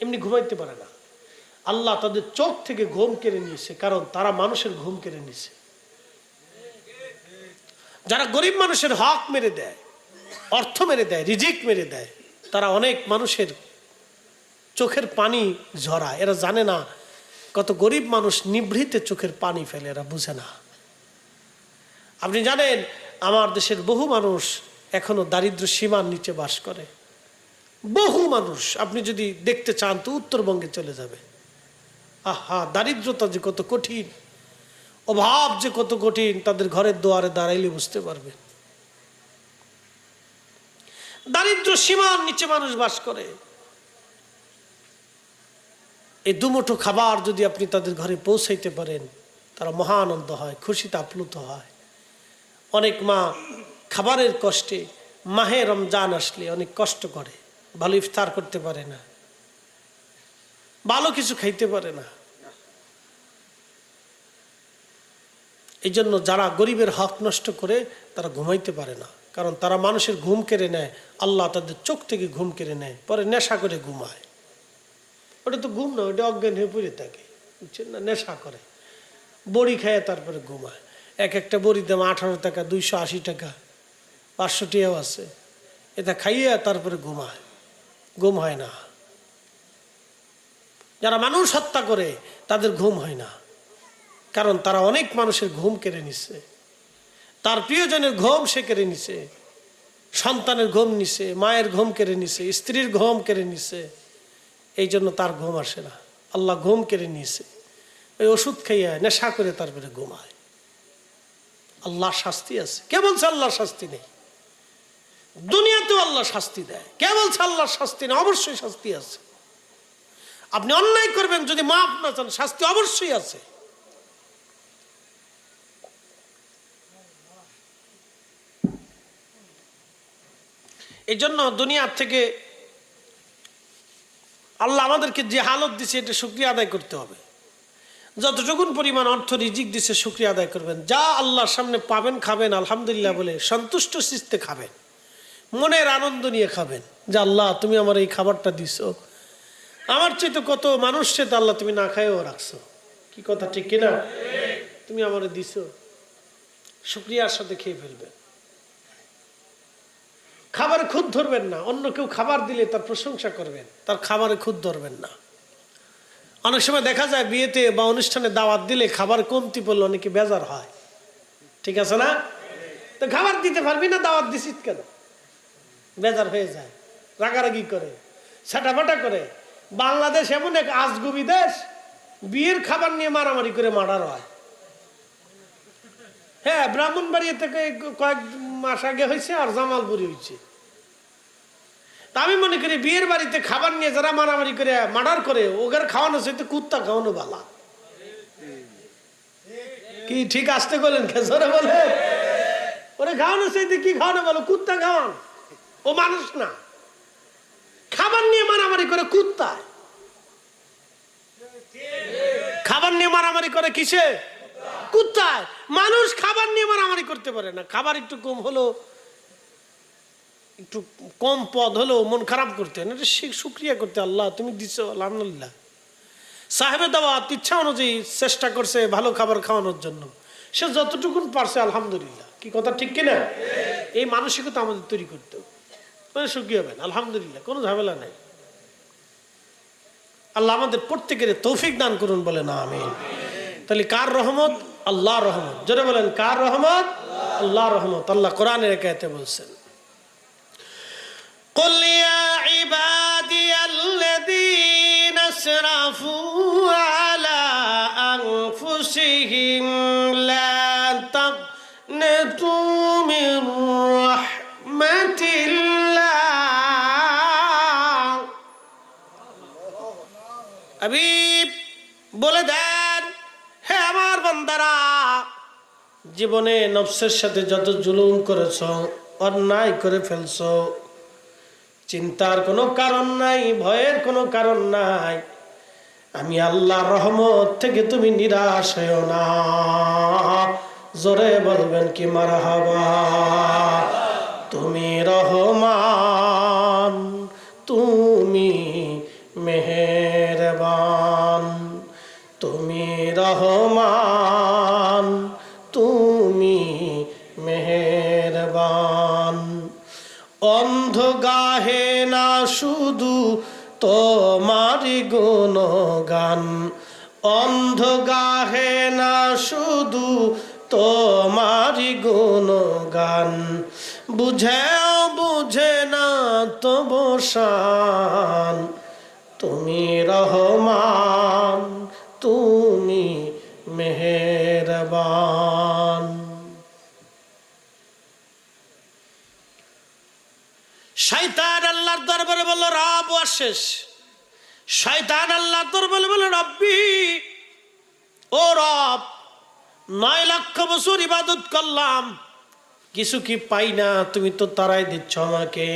এমনি ঘুমাইতে পারে না। আল্লাহ তাদের চোখ থেকে ঘুম কেড়ে নিয়েছে, কারণ তারা মানুষের ঘুম কেড়ে নিয়েছে। যারা গরিব মানুষের হক মেরে দেয়, অর্থ মেরে দেয়, রিজিক মেরে দেয়, তারা অনেক মানুষের চোখের পানি ঝরায়। এরা জানে না কত গরিব মানুষ নিভৃতে চোখের পানি ফেলে, এরা বুঝে না। আপনি জানেন আমার দেশের বহু মানুষ এখনো দারিদ্র সীমার নিচে বাস করে। বহু মানুষ, আপনি যদি দেখতে চান তো উত্তরবঙ্গে চলে যাবে। আহা, দারিদ্রতা যে কত কঠিন, অভাব যে কত কঠিন, তাদের ঘরের দুয়ারে দাঁড়াইলে বুঝতে পারবে। দারিদ্র সীমার নিচে মানুষ বাস করে। এই দুমুঠো খাবার যদি আপনি তাদের ঘরে পৌঁছাইতে পারেন, তারা মহা আনন্দ হয়, খুশিতে আপ্লুত হয়। অনেক মা খাবারের কষ্টে মাহে রমজান আসলে অনেক কষ্ট করে, ভালো ইফতার করতে পারে না, ভালো কিছু খাইতে পারে না। এই জন্য যারা গরিবের হক নষ্ট করে তারা ঘুমাইতে পারে না, কারণ তারা মানুষের ঘুম কেড়ে নেয়। আল্লাহ তাদের চোখ থেকে ঘুম কেড়ে নেয়, পরে নেশা করে ঘুমায়। ওটা তো ঘুম না, ওটা অজ্ঞান হয়ে পড়ে থাকে, বুঝছেন না? নেশা করে, বড়ি খায় তারপরে ঘুমায়। এক একটা বড়ির দাম 18 টাকা, 280 টাকা, 500 টাকাও আছে। এটা খাইয়ে তারপরে ঘুমায়, ঘুম হয় না। যারা মানুষ হত্যা করে তাদের ঘুম হয় না, কারণ তারা অনেক মানুষের ঘুম কেড়ে নিছে। তার প্রিয়জনের ঘুম সে কেড়ে নিছে, সন্তানের ঘুম নিছে, মায়ের ঘুম কেড়ে নিছে, স্ত্রীর ঘুম কেড়ে নিছে। এই জন্য তার ঘুম আসে না। আল্লাহ ঘুম কেড়ে নিয়েছে, ওই ওষুধ খাইয়া নেশা করে তারপরে ঘুমায়। আল্লাহর শাস্তি আছে। কে বলছে আল্লাহর শাস্তি নেই? দুনিয়াতেও আল্লাহ শাস্তি দেয়। কে বলছে আল্লাহর শাস্তি নেই? অবশ্যই শাস্তি আছে। আপনি অন্যায় করবেন, যদি মাফ না চান, শাস্তি অবশ্যই আছে। এই জন্য দুনিয়ার থেকে আল্লাহ আমাদেরকে যে হালত দিছে এটা শুকরিয়া আদায় করতে হবে। যতটুকুন পরিমাণ অর্থ রিজিক দিছে শুকরিয়া আদায় করবেন। যা আল্লাহর সামনে পাবেন খাবেন আলহামদুলিল্লাহ বলে সন্তুষ্ট চিত্তে খাবেন, মনের আনন্দ নিয়ে খাবেন যে আল্লাহ তুমি আমার এই খাবারটা দিছো, আমার চেয়ে তো কত মানুষ চেয়ে আল্লাহ তুমি না খাইও রাখছো। কি কথা ঠিক কিনা? তুমি আমারে দিছো, শুকরিয়ার সাথে খেয়ে ফেলবেন। খাবারে খুদ ধরবেন না। অন্য কেউ খাবার দিলে তার প্রশংসা করবেন, তার খাবারে খুদ ধরবেন না। অনেক সময় দেখা যায় বিয়েতে বা অনুষ্ঠানে দাওয়াত দিলে খাবার কমতি পড়লে অনেকে বেজার হয়, ঠিক আছে না? তো খাবার দিতে পারবি না, দাওয়াত দিছিস কেন? বেজার হয়ে যায়, রাগারাগি করে, ছাটাফাটা করে। বাংলাদেশ এমন এক আজগুবি দেশ, বিয়ের খাবার নিয়ে মারামারি করে মার্ডার হয়। হ্যাঁ, ব্রাহ্মণবাড়িয়া থেকে কয়েক মাস আগে হয়েছে, আর জামালপুরি হয়েছে। তা আমি মনে করি বিয়ের বাড়িতে খাবার নিয়ে যারা মারামারি করে মার্ডার করে, ওদের খাওয়ানো চাইতে কুত্তা খাওয়ানো বালা। কি ঠিক আসতে বলেন? খেসরে বলে ওরে খাওয়ানো চাইতে কি খাওয়ানো ভালো? কুত্তা খাওয়ান। ও মানুষ না, খাবার নিয়ে মারামারি করে কুত্তা। খাবার নিয়ে মারামারি করে কিসে? কুত্তায়। মানুষ খাবার নিয়ে মারামারি করতে পারে না। খাবার একটু কম হলো, একটু কম পদ হলো মন খারাপ করতে হয় না, শুকরিয়া করতে, আল্লাহ তুমি দিছো আলহামদুলিল্লাহ। সাহেবে দাওয়াত ইচ্ছা অনুযায়ী চেষ্টা করছে ভালো খাবার খাওয়ানোর জন্য, সে যতটুকুন পারছে আলহামদুলিল্লাহ। কি কথা ঠিক কিনা? এই মানসিকতা আমাদের তৈরি করতে হবে, সুখী হবেন আলহামদুলিল্লাহ, কোনো ঝামেলা নাই। আল্লাহ আমাদের প্রত্যেকের তৌফিক দান করুন, বলে না আমিন। তাহলে কার রহমত? আল্লাহর রহমত। জোরে বলেন কার রহমত? আল্লাহর রহমত। আল্লাহ কোরআনের আয়াতে বলছেন, قل يا عبادي الذين الذين اسرفوا على أنفسهم لا تقنطوا من رحمة الله হাবিব বলে দেন, হে আমার বান্দারা, জীবনে নফসের সাথে যত জুলুম করেছো, অন্যায় করে ফেলছো, চিন্তার কোনো কারণ নাই, ভয়ের কোনো কারণ নাই। আমি আল্লাহর রহমত থেকে তুমি নিরাশ হও না। জোরে বলবেন কি মারহাবা। তুমি রহমান, তুমি মেহেরবান, তুমি রহমান, তুমি মেহেরবান। অন্ধ গাহে না শুধু তোমারি গুণগান, অন্ধ গাহে না শুধু তোমারি গুণগান। বুঝেও বুঝে না তবু শান, তুমি রহমান, তুমি মেহেরবান। শয়তান আল্লাহর দরবারে বলল, রব শেষ। শয়তান আল্লাহর দরবারে বলল, রব্বি, ও রব, 9 লক্ষ বছর ইবাদত করলাম, কিছু কি পাই না? তুমি তো তারাই দিচ্ছ আমাকে।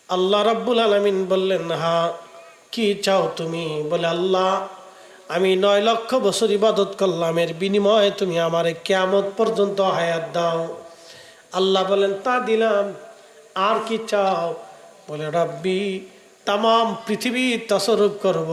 আল্লাহ রাব্বুল আলামিন বললেন, হ্যাঁ, কি চাও তুমি? বলে, আল্লাহ, আমি 9 লক্ষ বছর ইবাদত করলাম, এর বিনিময়ে তুমি আমারে কিয়ামত পর্যন্ত হায়াত দাও। আল্লাহ বলেন, তা দিলাম, আর কি চাও? বলে, রব্বি, তামাম পৃথিবী তাসরুফ করব,